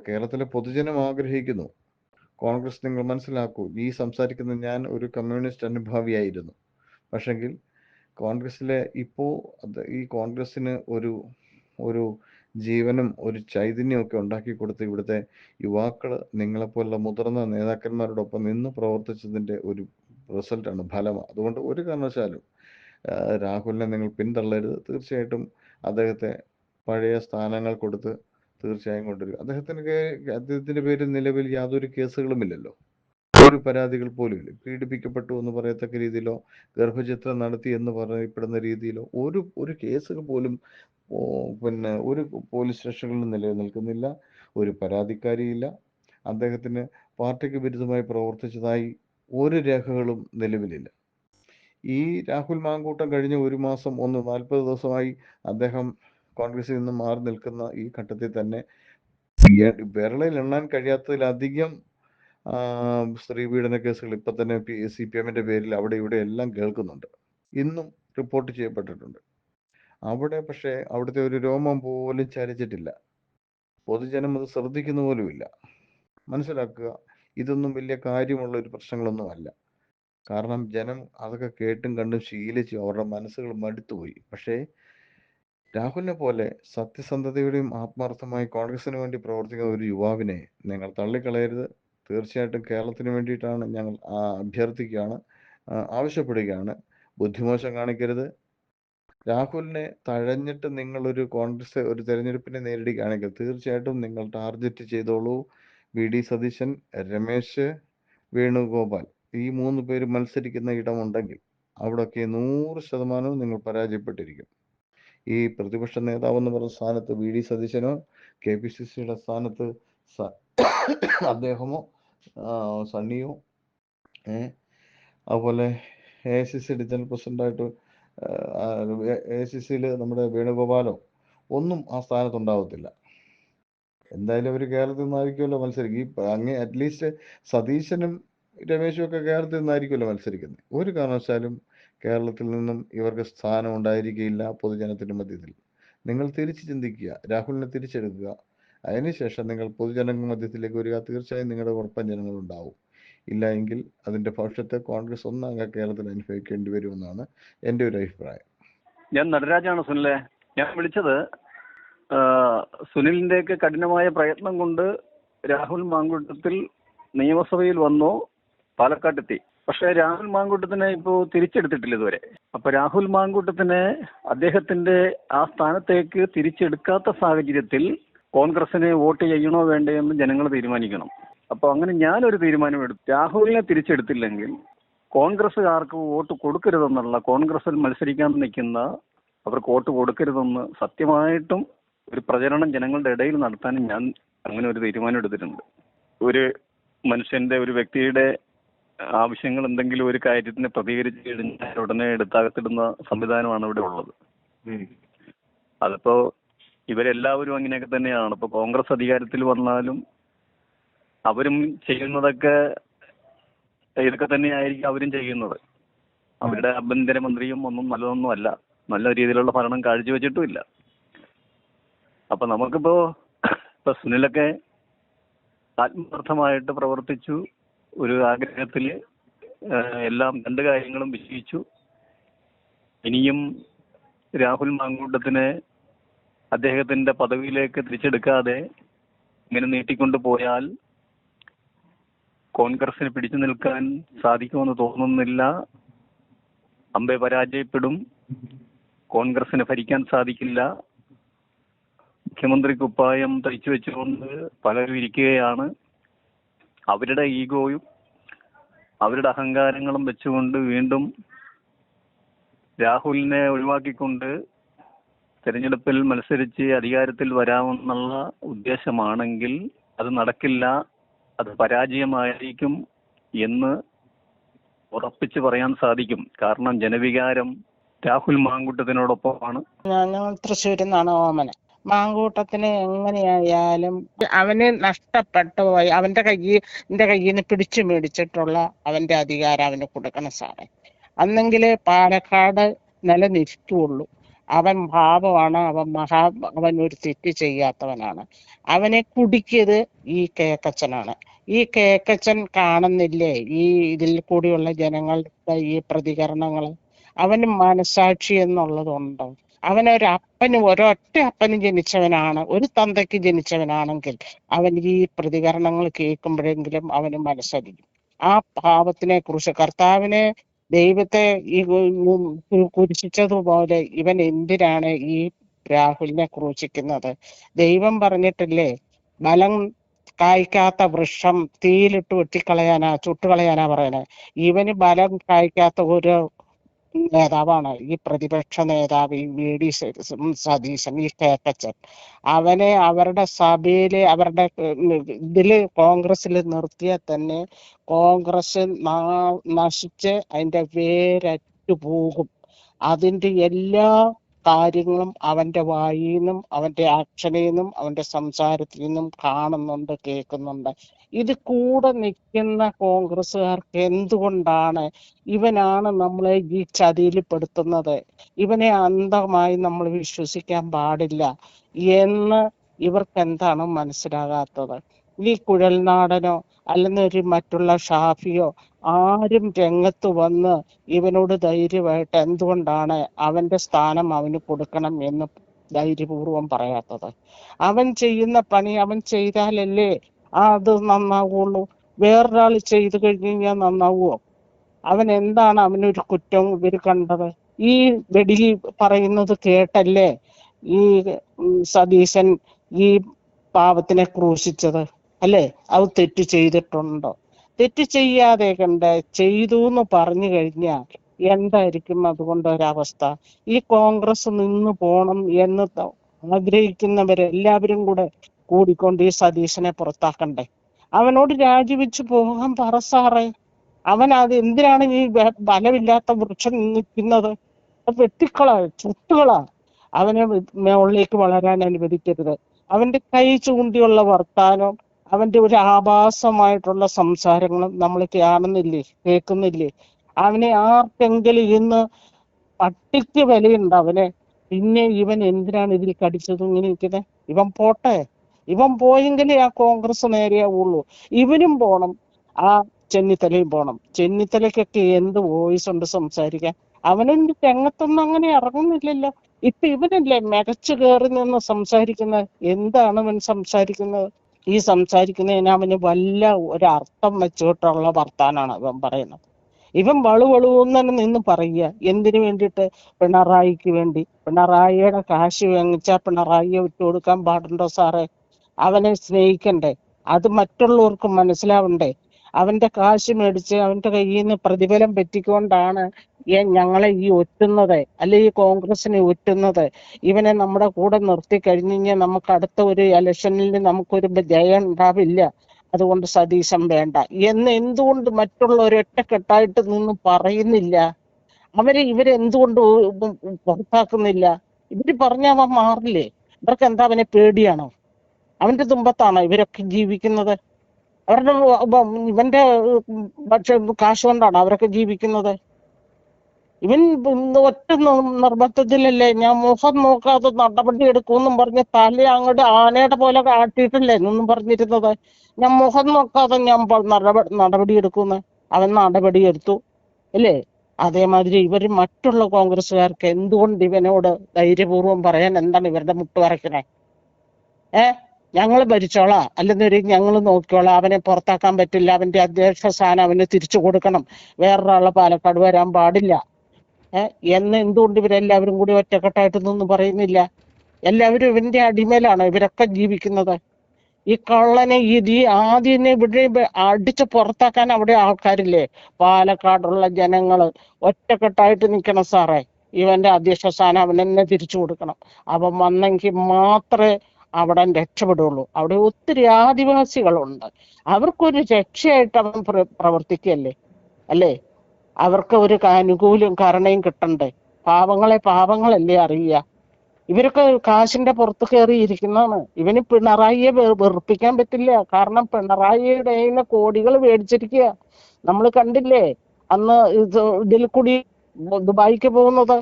കേരളത്തിലെ പൊതുജനം ആഗ്രഹിക്കുന്നു. കോൺഗ്രസ് നിങ്ങൾ മനസ്സിലാക്കൂ, ഈ സംസാരിക്കുന്ന ഞാൻ ഒരു കമ്മ്യൂണിസ്റ്റ് അനുഭാവിയായിരുന്നു. പക്ഷെങ്കിൽ കോൺഗ്രസ്സിലെ ഇപ്പോൾ ഈ കോൺഗ്രസ്സിന് ഒരു ജീവനും ഒരു ചൈതന്യമൊക്കെ ഉണ്ടാക്കി കൊടുത്ത് ഇവിടുത്തെ യുവാക്കൾ നിങ്ങളെപ്പോലുള്ള മുതിർന്ന നേതാക്കന്മാരോടൊപ്പം നിന്ന് പ്രവർത്തിച്ചതിൻ്റെ ഒരു റിസൾട്ടാണ്, ഫലമാണ്. അതുകൊണ്ട് ഒരു കാരണവശാലും രാഹുലിനെ നിങ്ങൾ പിന്തള്ളരുത്. തീർച്ചയായിട്ടും അദ്ദേഹത്തെ പഴയ സ്ഥാനങ്ങൾ കൊടുത്ത് തീർച്ചയായും കൊണ്ടുവരിക. അദ്ദേഹത്തിന്റെ പേരിൽ നിലവിൽ യാതൊരു കേസുകളുമില്ലല്ലോ, ഒരു പരാതികൾ പോലും ഇല്ല. പീഡിപ്പിക്കപ്പെട്ടു എന്ന് പറയത്തക്ക രീതിയിലോ ഗർഭചിത്രം നടത്തി എന്ന് പറയപ്പെടുന്ന രീതിയിലോ ഒരു കേസുകൾ പോലും പിന്നെ ഒരു പോലീസ് സ്റ്റേഷനുകളിലും നിലനിൽക്കുന്നില്ല. ഒരു പരാതിക്കാരിയില്ല. അദ്ദേഹത്തിന് പാർട്ടിക്ക് വിരുദ്ധമായി പ്രവർത്തിച്ചതായി ഒരു രേഖകളും നിലവിലില്ല. ഈ രാഹുൽ മാങ്കൂട്ടം കഴിഞ്ഞ 40 ദിവസമായി അദ്ദേഹം കോൺഗ്രസിൽ നിന്ന് മാറി നിൽക്കുന്ന ഈ ഘട്ടത്തിൽ തന്നെ വിരളിൽ എണ്ണാൻ കഴിയാത്തതിലധികം സ്ത്രീ പീഡന കേസുകൾ ഇപ്പൊ തന്നെ CPM-ന്റെ പേരിൽ അവിടെ ഇവിടെ എല്ലാം കേൾക്കുന്നുണ്ട്, ഇന്നും റിപ്പോർട്ട് ചെയ്യപ്പെട്ടിട്ടുണ്ട്. പക്ഷേ അവിടുത്തെ ഒരു രോമം പോലും ചലിച്ചിട്ടില്ല. പൊതുജനം അത് ശ്രദ്ധിക്കുന്ന പോലുമില്ല. മനസ്സിലാക്കുക, ഇതൊന്നും വലിയ കാര്യമുള്ള ഒരു പ്രശ്നങ്ങളൊന്നുമല്ല. കാരണം ജനം അതൊക്കെ കേട്ടും കണ്ടും ശീലിച്ച് അവരുടെ മനസ്സുകൾ മടുത്തുപോയി. പക്ഷേ രാഹുലിനെ പോലെ സത്യസന്ധതയോടെയും ആത്മാർത്ഥമായി കോൺഗ്രസിന് വേണ്ടി പ്രവർത്തിക്കുന്ന ഒരു യുവാവിനെ നിങ്ങൾ തള്ളിക്കളയരുത്. തീർച്ചയായിട്ടും കേരളത്തിന് വേണ്ടിയിട്ടാണ് ഞങ്ങൾ അഭ്യർത്ഥിക്കുകയാണ്, ആവശ്യപ്പെടുകയാണ്. ബുദ്ധിമോശം കാണിക്കരുത്. രാഹുലിനെ തഴഞ്ഞിട്ട് നിങ്ങളൊരു കോൺഗ്രസ് ഒരു തെരഞ്ഞെടുപ്പിനെ നേരിടുകയാണെങ്കിൽ തീർച്ചയായിട്ടും നിങ്ങൾ ടാർഗറ്റ് ചെയ്തോളൂ. VD സതീശൻ, രമേശ്, വേണുഗോപാൽ, ഈ 3 പേര് മത്സരിക്കുന്ന ഇടമുണ്ടെങ്കിൽ അവിടെയൊക്കെ 100% നിങ്ങൾ പരാജയപ്പെട്ടിരിക്കും. ഈ പ്രതിപക്ഷ നേതാവെന്ന് പറഞ്ഞ സ്ഥാനത്ത് VD സതീശനോ KPCCയുടെ സ്ഥാനത്ത് അദ്ദേഹമോ സണ്ണിയോ അതുപോലെ AICC ജനറൽ പ്രസിഡന്റായിട്ട് AICCയിൽ നമ്മുടെ വേണുഗോപാലോ ഒന്നും ആ സ്ഥാനത്തുണ്ടാവത്തില്ല. എന്തായാലും അവർ കേരളത്തിൽ നിന്നായിരിക്കുമല്ലോ മത്സരിക്കും. അങ്ങേ അറ്റ്ലീസ്റ്റ് സതീശനും രമേശും ഒക്കെ കേരളത്തിൽ നിന്നായിരിക്കുമല്ലോ മത്സരിക്കുന്നത്. ഒരു കാരണവശാലും കേരളത്തിൽ നിന്നും ഇവർക്ക് സ്ഥാനം ഉണ്ടായിരിക്കുകയില്ല പൊതുജനത്തിന്റെ മധ്യത്തിൽ. നിങ്ങൾ തിരിച്ച് ചിന്തിക്കുക, രാഹുലിനെ തിരിച്ചെടുക്കുക. അതിനുശേഷം നിങ്ങൾ പൊതുജനങ്ങളുടെ മധ്യത്തിലേക്ക് വരിക. തീർച്ചയായും നിങ്ങളുടെ ഉറപ്പൻ ജനങ്ങൾ ഉണ്ടാവും. ഇല്ല എങ്കിൽ അതിന്റെ ഭവിഷ്യത്തെ കോൺഗ്രസ് ഒന്നാകെ കേരളത്തിൽ അനുഭവിക്കേണ്ടി വരുമെന്നാണ് എൻ്റെ ഒരു അഭിപ്രായം. ഞാൻ നടരാജാണ് സുനിലെ. ഞാൻ വിളിച്ചത് സുനിലിന്റെയൊക്കെ കഠിനമായ പ്രയത്നം കൊണ്ട് രാഹുൽ മാങ്കൂട്ടത്തിൽ നിയമസഭയിൽ വന്നു, പാലക്കാട്ടെത്തി. പക്ഷെ രാഹുൽ മാങ്കൂട്ടത്തിനെ ഇപ്പോൾ തിരിച്ചെടുത്തിട്ടില്ല ഇതുവരെ. അപ്പൊ രാഹുൽ മാങ്കൂട്ടത്തിനെ അദ്ദേഹത്തിന്റെ ആ സ്ഥാനത്തേക്ക് തിരിച്ചെടുക്കാത്ത സാഹചര്യത്തിൽ കോൺഗ്രസിനെ വോട്ട് ചെയ്യണോ വേണ്ടേ എന്ന് ജനങ്ങൾ തീരുമാനിക്കണം. അപ്പൊ അങ്ങനെ ഞാനൊരു തീരുമാനമെടുത്തു. രാഹുലിനെ തിരിച്ചെടുത്തില്ലെങ്കിൽ കോൺഗ്രസ്സുകാർക്ക് വോട്ട് കൊടുക്കരുതെന്നുള്ള, കോൺഗ്രസിൽ മത്സരിക്കാൻ നിൽക്കുന്ന അവർക്ക് വോട്ട് കൊടുക്കരുതെന്ന് സത്യമായിട്ടും ഒരു പ്രചരണം ജനങ്ങളുടെ ഇടയിൽ നടത്താനും ഞാൻ അങ്ങനെ ഒരു തീരുമാനം എടുത്തിട്ടുണ്ട്. ഒരു മനുഷ്യന്റെ, ഒരു വ്യക്തിയുടെ ആവശ്യങ്ങൾ എന്തെങ്കിലും ഒരു കാര്യത്തിന് പ്രതികരിച്ച് കഴിഞ്ഞാൽ ഉടനെ എടുത്തകത്തിടുന്ന സംവിധാനമാണ് ഇവിടെ ഉള്ളത്. അതിപ്പോ ഇവരെല്ലാവരും അങ്ങനെയൊക്കെ തന്നെയാണ്. ഇപ്പൊ കോൺഗ്രസ് അധികാരത്തിൽ വന്നാലും അവരും ചെയ്യുന്നതൊക്കെ ഇതൊക്കെ തന്നെയായിരിക്കും അവരും ചെയ്യുന്നത്. അവരുടെ ആഭ്യന്തരമന്ത്രിയും ഒന്നും നല്ലതൊന്നും അല്ല, നല്ല രീതിയിലുള്ള ഭരണം കാഴ്ചവെച്ചിട്ടുമില്ല. അപ്പൊ നമുക്കിപ്പോ സുനിലൊക്കെ ആത്മാർത്ഥമായിട്ട് പ്രവർത്തിച്ചു, ഒരു ആഗ്രഹത്തിൽ എല്ലാം 2 കാര്യങ്ങളും വിജയിച്ചു. ഇനിയും രാഹുൽ മാങ്കൂട്ടത്തിനെ അദ്ദേഹത്തിന്റെ പദവിയിലേക്ക് തിരിച്ചെടുക്കാതെ ഇങ്ങനെ നീട്ടിക്കൊണ്ടു പോയാൽ കോൺഗ്രസിന് പിടിച്ചു നിൽക്കാൻ സാധിക്കുമെന്ന് തോന്നുന്നില്ല. അമ്പെ പരാജയപ്പെടും. കോൺഗ്രസിന് ഭരിക്കാൻ സാധിക്കില്ല. മുഖ്യമന്ത്രി കുപ്പായം തയ്ച്ചു വെച്ചുകൊണ്ട് പലരും ഇരിക്കുകയാണ്. അവരുടെ ഈഗോയും അവരുടെ അഹങ്കാരങ്ങളും വെച്ചുകൊണ്ട് വീണ്ടും രാഹുലിനെ ഒഴിവാക്കിക്കൊണ്ട് തെരഞ്ഞെടുപ്പിൽ മത്സരിച്ച് അധികാരത്തിൽ വരാമെന്നുള്ള ഉദ്ദേശമാണെങ്കിൽ അത് നടക്കില്ല, അത് പരാജയമായിരിക്കും എന്ന് ഉറപ്പിച്ച് പറയാൻ സാധിക്കും. കാരണം ജനവികാരം രാഹുൽ മാങ്കൂട്ടത്തിനോടൊപ്പമാണ്. ഞങ്ങൾ തൃശ്ശൂരിൽ നിന്നാണ് ഓമന. മാങ്കൂട്ടത്തിന് എങ്ങനെയായാലും അവന് നഷ്ടപ്പെട്ടു പോയി. അവന്റെ കയ്യിൽ നിന്ന് പിടിച്ചു മേടിച്ചിട്ടുള്ള അവന്റെ അധികാരം അവന് കൊടുക്കണം സാറേ. അന്നെങ്കിലേ പാലക്കാട് നിലനിൽക്കുള്ളൂ. അവൻ പാപമാണ്, അവൻ ഒരു തെറ്റ് ചെയ്യാത്തവനാണ്. അവനെ കുടുക്കിയത് ഈ കേക്കച്ചനാണ്. ഈ കേക്കച്ചൻ കാണുന്നില്ലേ ഈ ഇതിൽ കൂടിയുള്ള ജനങ്ങളുടെ ഈ പ്രതികരണങ്ങൾ? അവന് മനസാക്ഷി എന്നുള്ളതുണ്ടോ? ഒരൊറ്റ അപ്പന് ജനിച്ചവനാണ്, ഒരു തന്തയ്ക്ക് ജനിച്ചവനാണെങ്കിൽ അവൻ ഈ പ്രതികരണങ്ങൾ കേൾക്കുമ്പോഴെങ്കിലും അവന് മനസ്സലിക്കും. ആ പാപത്തിനെ കുറിച്ച്, കർത്താവിനെ ദൈവത്തെ ഈ കുരിശിച്ചതുപോലെ ഇവൻ എന്തിനാണ് ഈ രാഹുലിനെ ക്രൂശിക്കുന്നത്? ദൈവം പറഞ്ഞിട്ടില്ലേ, ബലം കായ്ക്കാത്ത വൃക്ഷം തീയിലിട്ട് വെട്ടിക്കളയാനാ, ചുട്ടുകളയാനാ പറയണേ. ഇവന് ബലം കായ്ക്കാത്ത ഒരു നേതാവാണ് ഈ പ്രതിപക്ഷ നേതാവ്, ഈ വി.ഡി. സതീശൻ, ഈ കേക്കച്ചൻ. അവനെ അവരുടെ സഭയില്, അവരുടെ ഇതില് കോൺഗ്രസിൽ നിർത്തിയാൽ തന്നെ കോൺഗ്രസ് നശിച്ച് അതിന്റെ വേരറ്റു പോകും. അതിന്റെ എല്ലാ കാര്യങ്ങളും അവന്റെ വായിൽ നിന്നും അവന്റെ ആക്ഷനിൽ നിന്നും അവന്റെ സംസാരത്തിൽ നിന്നും കാണുന്നുണ്ട്, കേൾക്കുന്നുണ്ട്. ഇത് കൂടെ നിൽക്കുന്ന കോൺഗ്രസ്സുകാർക്ക് എന്തുകൊണ്ടാണ് ഇവനാണ് നമ്മളെ ഈ ചതിയിൽ പെടുത്തുന്നത്, ഇവനെ അന്ധമായി നമ്മൾ വിശ്വസിക്കാൻ പാടില്ല എന്ന് ഇവർക്ക് എന്താണ് മനസ്സിലാകാത്തത്? ഈ കുഴൽനാടനോ അല്ലെങ്കിൽ ഒരു മറ്റുള്ള ഷാഫിയോ ആരും രംഗത്ത് വന്ന് ഇവനോട് ധൈര്യമായിട്ട് എന്തുകൊണ്ടാണ് അവന്റെ സ്ഥാനം അവന് കൊടുക്കണം എന്ന് ധൈര്യപൂർവം പറയാത്തത്? അവൻ ചെയ്യുന്ന പണി അവൻ ചെയ്താലല്ലേ അത് നന്നാവുള്ളൂ. വേറൊരാൾ ചെയ്തു കഴിഞ്ഞാൽ നന്നാവുമോ? അവൻ എന്താണ് അവനൊരു കുറ്റം ഇവർ കണ്ടത്? ഈ വെടി പറയുന്നത് കേട്ടല്ലേ ഈ സതീശൻ ഈ പാവത്തിനെ ക്രൂശിച്ചത് അല്ലേ? അത് തെറ്റ് ചെയ്തിട്ടുണ്ടോ? തെറ്റ് ചെയ്യാതെ കണ്ട് ചെയ്തു എന്ന് പറഞ്ഞു കഴിഞ്ഞാൽ എന്തായിരിക്കും അതുകൊണ്ട് ഒരവസ്ഥ? ഈ കോൺഗ്രസ് നിന്ന് പോണം എന്ന് ആഗ്രഹിക്കുന്നവരെല്ലാവരും കൂടിക്കൊണ്ട് ഈ സതീശനെ പുറത്താക്കണ്ടേ? അവനോട് രാജിവെച്ച് പോകാൻ പറ സാറേ. അവൻ അത് എന്തിനാണ് ഈ ബലമില്ലാത്ത വൃക്ഷം നിൽക്കുന്നത്? വെട്ടിക്കള, ചുട്ടുകള. അവനെ മുകളിലേക്ക് വളരാൻ അനുവദിക്കരുത്. അവന്റെ കൈ ചൂണ്ടിയുള്ള വർത്താനം, അവന്റെ ഒരു ആഭാസമായിട്ടുള്ള സംസാരങ്ങളും നമ്മൾ കാണുന്നില്ലേ, കേൾക്കുന്നില്ലേ? അവനെ ആർക്കെങ്കിലും ഇന്ന് പട്ടിക്ക് വിലയുണ്ട് അവനെ. പിന്നെ ഇവൻ എന്തിനാണ് ഇതിൽ കടിച്ചത് ഇങ്ങനെ നിൽക്കുന്നത്? ഇവൻ പോട്ടെ, ഇവൻ പോയെങ്കിലേ ആ കോൺഗ്രസ് നേരെയാവുള്ളൂ. ഇവനും പോണം, ആ ചെന്നിത്തലയും പോണം. ചെന്നിത്തലയ്ക്കൊക്കെ എന്ത് വോയിസ് ഉണ്ട് സംസാരിക്കാൻ? അവനൊന്നും രംഗത്തൊന്നും അങ്ങനെ ഇറങ്ങുന്നില്ലല്ലോ. ഇപ്പൊ ഇവനല്ലേ മികച്ചു കയറി നിന്ന് സംസാരിക്കുന്നത്? എന്താണ് അവൻ സംസാരിക്കുന്നത്? ഈ സംസാരിക്കുന്നതിന് അവന് വല്ല ഒരർത്ഥം വെച്ചിട്ടുള്ള വർത്താനാണ് അവൻ പറയുന്നത്. ഇവൻ വളുവളുവെന്ന് നിന്ന് പറയുക. എന്തിനു വേണ്ടിയിട്ട്? പിണറായിക്ക് വേണ്ടി. പിണറായിയുടെ കാശ് വാങ്ങിച്ചാൽ പിണറായിയെ വിട്ടുകൊടുക്കാൻ പാടുണ്ടോ സാറേ? അവനെ സ്നേഹിക്കണ്ടേ? അത് മറ്റുള്ളവർക്ക് മനസ്സിലാവണ്ടേ? അവന്റെ കാശ് മേടിച്ച് അവന്റെ കയ്യിൽ നിന്ന് പ്രതിഫലം പറ്റിക്കൊണ്ടാണ് ഞങ്ങളെ ഈ ഒറ്റുന്നത്, അല്ലെ ഈ കോൺഗ്രസിനെ ഒറ്റുന്നത്. ഇവനെ നമ്മുടെ കൂടെ നിർത്തി കഴിഞ്ഞ് കഴിഞ്ഞാൽ നമുക്ക് അടുത്ത ഒരു ഇലക്ഷനിൽ നമുക്കൊരു ജയം ഉണ്ടാവില്ല. അതുകൊണ്ട് സതീശൻ വേണ്ട എന്ന് എന്തുകൊണ്ട് മറ്റുള്ളവർ ഒറ്റക്കെട്ടായിട്ട് നിന്ന് പറയുന്നില്ല? ഇവരെന്തുകൊണ്ട് പുറത്താക്കുന്നില്ല? ഇവര് പറഞ്ഞ അവൻ മാറില്ലേ? ഇവർക്ക് എന്താ അവനെ പേടിയാണോ? അവന്റെ തുമ്പത്താണോ ഇവരൊക്കെ ജീവിക്കുന്നത്? അവരുടെ ഇവന്റെ പക്ഷെ കാശ് കൊണ്ടാണ് അവരൊക്കെ ജീവിക്കുന്നത്. ഇവൻ ഒറ്റ നിർബന്ധത്തിലല്ലേ ഞാൻ മുഖം നോക്കാതെ നടപടി എടുക്കുമെന്നും പറഞ്ഞ് തല അങ്ങോട്ട് ആനയുടെ പോലെ ആട്ടിയിട്ടല്ലേ എന്നും പറഞ്ഞിരുന്നത്? ഞാൻ മുഖം നോക്കാതെ ഞാൻ നടപടി എടുക്കുമെന്ന്. അവൻ നടപടി എടുത്തു അല്ലേ? അതേമാതിരി ഇവർ മറ്റുള്ള കോൺഗ്രസ്സുകാർക്ക് എന്തുകൊണ്ട് ഇവനോട് ധൈര്യപൂർവ്വം പറയാൻ എന്താണ് ഇവരുടെ മുട്ടുവരക്കണേ? ഞങ്ങൾ ഭരിച്ചോളാം, അല്ലെങ്കിൽ ഞങ്ങൾ നോക്കിക്കോളാം, അവനെ പുറത്താക്കാൻ പറ്റില്ല, അവന്റെ അധ്യക്ഷ സ്ഥാനം അവന് തിരിച്ചു കൊടുക്കണം, വേറൊരാളെ പാലക്കാട് വരാൻ പാടില്ല എന്ന് എന്തുകൊണ്ട് ഇവരെല്ലാവരും കൂടി ഒറ്റക്കെട്ടായിട്ടൊന്നും പറയുന്നില്ല? എല്ലാവരും ഇവന്റെ അടിമേലാണ് ഇവരൊക്കെ ജീവിക്കുന്നത്. ഈ കള്ളനെ ഈ ആദ്യം ഇവിടെ അടിച്ച് പുറത്താക്കാൻ അവിടെ ആൾക്കാരില്ലേ? പാലക്കാടുള്ള ജനങ്ങള് ഒറ്റക്കെട്ടായിട്ട് നിൽക്കണം സാറേ. ഇവന്റെ അധ്യക്ഷ സ്ഥാനം അവൻ തന്നെ തിരിച്ചു കൊടുക്കണം. അവൻ വന്നെങ്കിൽ മാത്രമേ അവിടെ രക്ഷപ്പെടുള്ളൂ. അവിടെ ഒത്തിരി ആദിവാസികളുണ്ട്, അവർക്കൊരു രക്ഷയായിട്ട് അവൻ പ്രവർത്തിക്കല്ലേ അല്ലേ? അവർക്ക് ഒരു ആനുകൂല്യം കരുണയും കിട്ടണ്ടേ? പാവങ്ങളല്ലേ അറിയുക? ഇവരൊക്കെ കാശിന്റെ പുറത്ത് കയറിയിരിക്കുന്നതാണ്. ഇവന് പിണറായിയെ വെറുപ്പിക്കാൻ പറ്റില്ല. കാരണം പിണറായിയുടെ കോടികൾ മേടിച്ചിരിക്കുക. നമ്മൾ കണ്ടില്ലേ അന്ന് ഇതിൽ കൂടി ദുബായിക്ക് പോകുന്നത്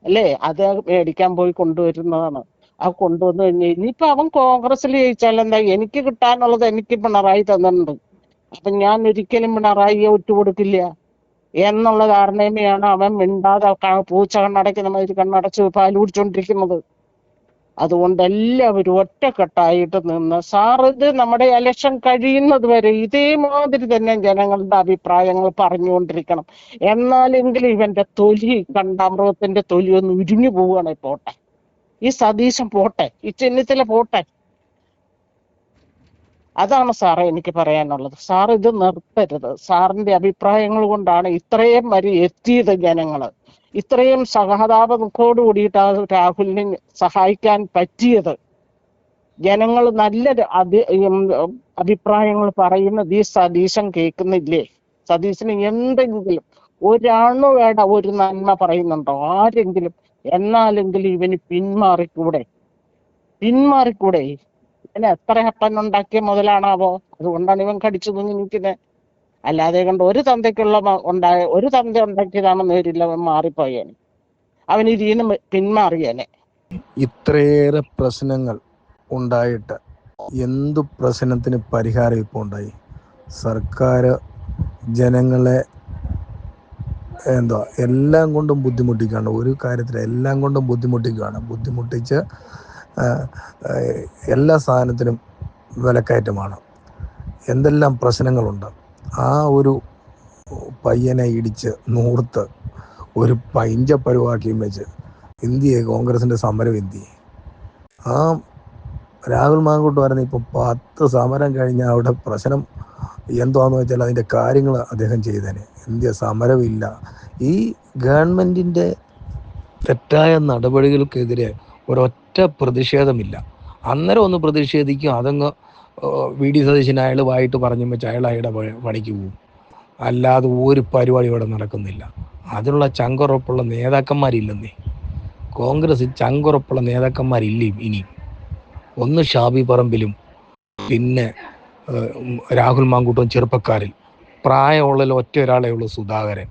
അല്ലേ? അത് മേടിക്കാൻ പോയി കൊണ്ടുവരുന്നതാണ്. ആ കൊണ്ടുവന്നു കഴിഞ്ഞാൽ ഇനിയിപ്പോ അവൻ കോൺഗ്രസിൽ ജയിച്ചാൽ എന്താ? എനിക്ക് കിട്ടാനുള്ളത് എനിക്ക് പിണറായി തന്നിട്ടുണ്ട്, അപ്പൊ ഞാൻ ഒരിക്കലും പിണറായിയെ വിട്ടുകൊടുക്കില്ല എന്നുള്ള ധാരണയാണ് അവൻ മിണ്ടാതെ പൂച്ച കണ്ണടയ്ക്കുന്ന മാതിരി കണ്ണടച്ച് പാല് കുടിച്ചോണ്ടിരിക്കുന്നത്. അതുകൊണ്ട് എല്ലാവരും ഒറ്റക്കെട്ടായിട്ട് നിന്ന് ഇത് നമ്മുടെ ഇലക്ഷൻ കഴിയുന്നത് വരെ ഇതേമാതിരി തന്നെ ജനങ്ങളുടെ അഭിപ്രായങ്ങൾ പറഞ്ഞുകൊണ്ടിരിക്കണം. എന്നാലെങ്കിലും ഇവന്റെ തൊലി കണ്ടാമൃഗത്തിന്റെ തൊലി ഒന്ന് ഉരിഞ്ഞു പോവുകയാണ്. പോട്ടെ, ഈ സതീശൻ പോട്ടെ, ഈ ചെന്നിത്തല പോട്ടെ. അതാണ് സാറേ എനിക്ക് പറയാനുള്ളത്. സാർ ഇത് നിർത്തരുത്. സാറിന്റെ അഭിപ്രായങ്ങൾ കൊണ്ടാണ് ഇത്രയും വരെ എത്തിയത്. ജനങ്ങള് ഇത്രയും സഹതാപത്തോടു കൂടിയിട്ടാണ് രാഹുലിനെ സഹായിക്കാൻ പറ്റിയത്. ജനങ്ങൾ നല്ല അഭിപ്രായങ്ങൾ പറയുന്നത് ഈ സതീശൻ കേൾക്കുന്നില്ലേ? സതീശന് എന്തെങ്കിലും ഒരണുവേട ഒരു നന്മ പറയുന്നുണ്ടോ ആരെങ്കിലും? എന്നാലെങ്കിലും ഇവന് പിന്മാറിക്കൂടെ? ഇവന് എത്ര ഹട്ടനുണ്ടാക്കിയ മുതലാണാവോ? അതുകൊണ്ടാണ് ഇവൻ കടിച്ചു തൂങ്ങി നിൽക്കുന്നത്. അല്ലാതെ കണ്ട് ഒരു തന്ത ഉണ്ടാക്കിയതാണെന്ന് വരില്ല. അവൻ മാറിപ്പോയേനെ, അവൻ ഇതിന്ന് പിന്മാറിയേനെ. ഇത്രയേറെ പ്രശ്നങ്ങൾ ഉണ്ടായിട്ട് എന്തു പ്രശ്നത്തിന് പരിഹാരം ഇപ്പോൾ ഉണ്ടായി? സർക്കാർ ജനങ്ങളെ എല്ലാം കൊണ്ടും ബുദ്ധിമുട്ടിക്കുകയാണ്. ഒരു കാര്യത്തിൽ എല്ലാം കൊണ്ടും ബുദ്ധിമുട്ടിച്ച് എല്ലാ സാധനത്തിനും വിലക്കയറ്റമാണ്. എന്തെല്ലാം പ്രശ്നങ്ങളുണ്ട്. ആ ഒരു പയ്യനെ ഇടിച്ച് നൂർത്ത് ഒരു പഞ്ചപ്പരുവാക്കിയും വെച്ച് ഇന്ത്യയെ കോൺഗ്രസിൻ്റെ സമരം ഇന്ത്യയെ ആ രാഹുൽ മാങ്കൂട്ട് പറയുന്ന ഇപ്പം 10 സമരം കഴിഞ്ഞാൽ അവിടെ പ്രശ്നം എന്താണെന്ന് വെച്ചാൽ അതിൻ്റെ കാര്യങ്ങൾ അദ്ദേഹം ചെയ്തേനെ. ഇന്ത്യ സമരമില്ല. ഈ ഗവൺമെൻറ്റിൻ്റെ തെറ്റായ നടപടികൾക്കെതിരെ ഒരൊറ്റ പ്രതിഷേധമില്ല. അന്നേരം ഒന്ന് പ്രതിഷേധിക്കും, അതങ്ങ് VD സതീശൻ അയാൾ വായിട്ട് പറഞ്ഞു വെച്ച് അയാൾ അയാളുടെ പണിക്ക് പോകും. അല്ലാതെ ഒരു പരിപാടി ഇവിടെ നടക്കുന്നില്ല. അതിനുള്ള ചങ്കുറപ്പുള്ള നേതാക്കന്മാരില്ലെന്നേ. കോൺഗ്രസ് ചങ്കുറപ്പുള്ള നേതാക്കന്മാരില്ലേ ഇനിയും. ഒന്ന് ഷാബി പറമ്പിലും പിന്നെ രാഹുൽ മാങ്കൂട്ടും ചെറുപ്പക്കാരിൽ പ്രായമുള്ളതിൽ ഒറ്റ ഒരാളേ ഉള്ളൂ, സുധാകരൻ.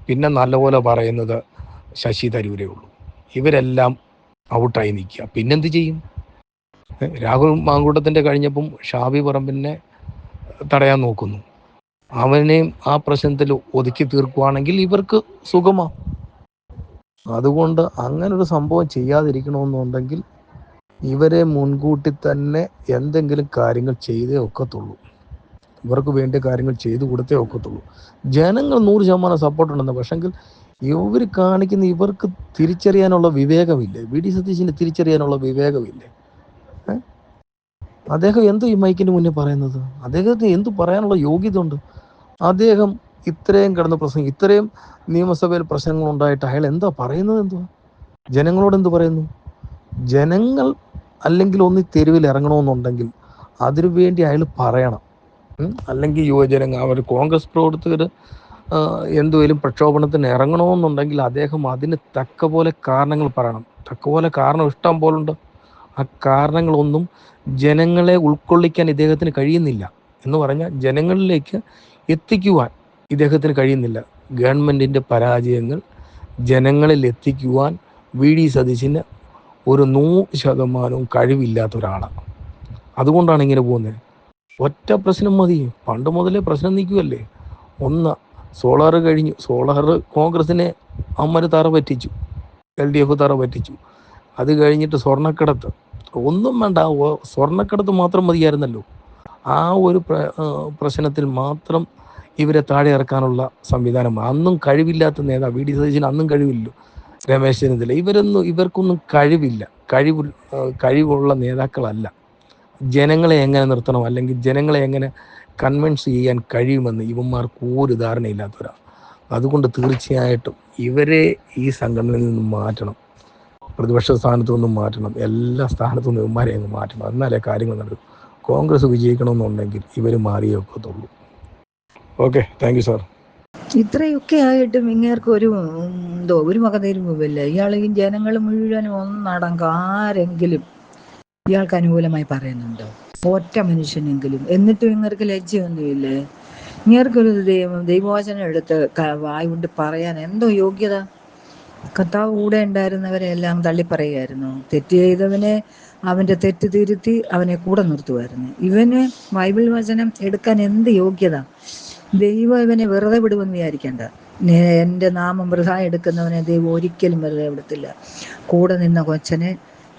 പിന്നെ നല്ലപോലെ പറയുന്നത് ശശി തരൂരേ ഉള്ളൂ. ഇവരെല്ലാം ഔട്ടായി നിൽക്കുക. പിന്നെന്ത് ചെയ്യും? രാഹുൽ മാങ്കൂട്ടത്തിൻ്റെ കഴിഞ്ഞപ്പം ഷാബി പറമ്പിനെ തടയാൻ നോക്കുന്നു. അവനെയും ആ പ്രശ്നത്തിൽ ഒതുക്കി തീർക്കുകയാണെങ്കിൽ ഇവർക്ക് സുഖമാണ്. അതുകൊണ്ട് അങ്ങനൊരു സംഭവം ചെയ്യാതിരിക്കണമെന്നുണ്ടെങ്കിൽ ഇവരെ മുൻകൂട്ടി തന്നെ എന്തെങ്കിലും കാര്യങ്ങൾ ചെയ്തേ ഒക്കത്തുള്ളൂ. ഇവർക്ക് വേണ്ട കാര്യങ്ങൾ ചെയ്തു കൊടുത്തേ ഒക്കത്തുള്ളൂ. ജനങ്ങൾ 100% സപ്പോർട്ടുണ്ടെന്ന്. പക്ഷെങ്കിൽ ഇവർ കാണിക്കുന്ന ഇവർക്ക് തിരിച്ചറിയാനുള്ള വിവേകമില്ലേ? VD സതീശന് തിരിച്ചറിയാനുള്ള വിവേകമില്ലേ? അദ്ദേഹം എന്തോ ഈ മൈക്കിൻ്റെ മുന്നേ പറയുന്നത്? അദ്ദേഹത്തിന് എന്ത് പറയാനുള്ള യോഗ്യത ഉണ്ട്? അദ്ദേഹം ഇത്രയും കിടന്ന പ്രശ്നം, ഇത്രയും നിയമസഭയിൽ പ്രശ്നങ്ങൾ ഉണ്ടായിട്ട് അയാൾ എന്താ പറയുന്നത്? എന്തുവാ ജനങ്ങളോട് എന്ത് പറയുന്നു? ജനങ്ങൾ അല്ലെങ്കിൽ ഒന്ന് തെരുവിൽ ഇറങ്ങണമെന്നുണ്ടെങ്കിൽ അതിനു വേണ്ടി അയാൾ പറയണം. അല്ലെങ്കിൽ യുവജനങ്ങൾ, അവർ കോൺഗ്രസ് പ്രവർത്തകർ എന്തുവേലും പ്രക്ഷോഭണത്തിന് ഇറങ്ങണമെന്നുണ്ടെങ്കിൽ അദ്ദേഹം അതിന് തക്ക പോലെ കാരണങ്ങൾ പറയണം. തക്കപോലെ കാരണം ഇഷ്ടം പോലുണ്ട്. ആ കാരണങ്ങളൊന്നും ജനങ്ങളെ ഉൾക്കൊള്ളിക്കാൻ ഇദ്ദേഹത്തിന് കഴിയുന്നില്ല. എന്ന് പറഞ്ഞാൽ ജനങ്ങളിലേക്ക് എത്തിക്കുവാൻ ഇദ്ദേഹത്തിന് കഴിയുന്നില്ല. ഗവൺമെൻറ്റിൻ്റെ പരാജയങ്ങൾ ജനങ്ങളിൽ എത്തിക്കുവാൻ VD സതീശന് ഒരു 100% കഴിവില്ലാത്ത ഒരാളാണ്. അതുകൊണ്ടാണ് ഇങ്ങനെ പോകുന്നത്. ഒറ്റ പ്രശ്നം മതി. പണ്ട് മുതലേ പ്രശ്നം നിൽക്കുമല്ലേ. ഒന്ന് സോളാർ കഴിഞ്ഞു. സോളാർ കോൺഗ്രസിനെ അമ്മര് തറ പറ്റിച്ചു, LDF തറ പറ്റിച്ചു. അത് കഴിഞ്ഞിട്ട് സ്വർണ്ണക്കടത്ത്. ഒന്നും വേണ്ട, സ്വർണ്ണക്കടത്ത് മാത്രം മതിയായിരുന്നല്ലോ. ആ ഒരു പ്രശ്നത്തിൽ മാത്രം ഇവരെ താഴെ ഇറക്കാനുള്ള സംവിധാനം. അന്നും കഴിവില്ലാത്ത നേതാവ് VD സതീശന് അന്നും കഴിവില്ലല്ലോ. രമേശ് ചെന്നിത്തല, ഇവർക്കൊന്നും കഴിവില്ല. കഴിവുള്ള നേതാക്കളല്ല. ജനങ്ങളെ എങ്ങനെ നിർത്തണം, അല്ലെങ്കിൽ ജനങ്ങളെ എങ്ങനെ കൺവിൻസ് ചെയ്യാൻ കഴിയുമെന്ന് ഇവന്മാർക്ക് ഒരു ധാരണയില്ലാത്തവരാണ്. അതുകൊണ്ട് തീർച്ചയായിട്ടും ഇവരെ ഈ സംഘടനയിൽ നിന്നും മാറ്റണം. പ്രതിപക്ഷ സ്ഥാനത്തു നിന്നും മാറ്റണം. എല്ലാ സ്ഥാനത്തു നിന്നും ഇവന്മാരെ അങ്ങ് മാറ്റണം. എന്നാലേ കാര്യങ്ങൾ നടക്കും. കോൺഗ്രസ് വിജയിക്കണമെന്നുണ്ടെങ്കിൽ ഇവർ മാറിയേ ഒക്കത്തുള്ളൂ. Okay, thank you sir. ഇത്രയൊക്കെ ആയിട്ടും ഇങ്ങേർക്ക് ഒരു മകതരുമില്ല. ഇയാൾ ഈ ജനങ്ങൾ മുഴുവനും ഒന്നടങ്കം ആരെങ്കിലും ഇയാൾക്ക് അനുകൂലമായി പറയുന്നുണ്ടോ? ഒറ്റ മനുഷ്യനെങ്കിലും. എന്നിട്ടും ഇങ്ങർക്ക് ലജ്ജയൊന്നുമില്ലേ? ഇങ്ങേർക്കൊരു ദൈവവചനം എടുത്ത് വായ കൊണ്ട് പറയാൻ എന്തോ യോഗ്യത? കർത്താവ് കൂടെ ഉണ്ടായിരുന്നവരെല്ലാം തള്ളിപ്പറയുമായിരുന്നു. തെറ്റ് ചെയ്തവനെ അവൻ്റെ തെറ്റ് തിരുത്തി അവനെ കൂടെ നിർത്തുമായിരുന്നു. ഇവന് ബൈബിൾ വചനം എടുക്കാൻ എന്ത് യോഗ്യത? ദൈവം ഇവനെ വെറുതെ വിടുമെന്ന് വിചാരിക്കേണ്ട. എൻ്റെ നാമം വൃഥാ എടുക്കുന്നവനെ ദൈവം ഒരിക്കലും വെറുതെ വിടത്തില്ല. കൂടെ നിന്ന കൊച്ചനെ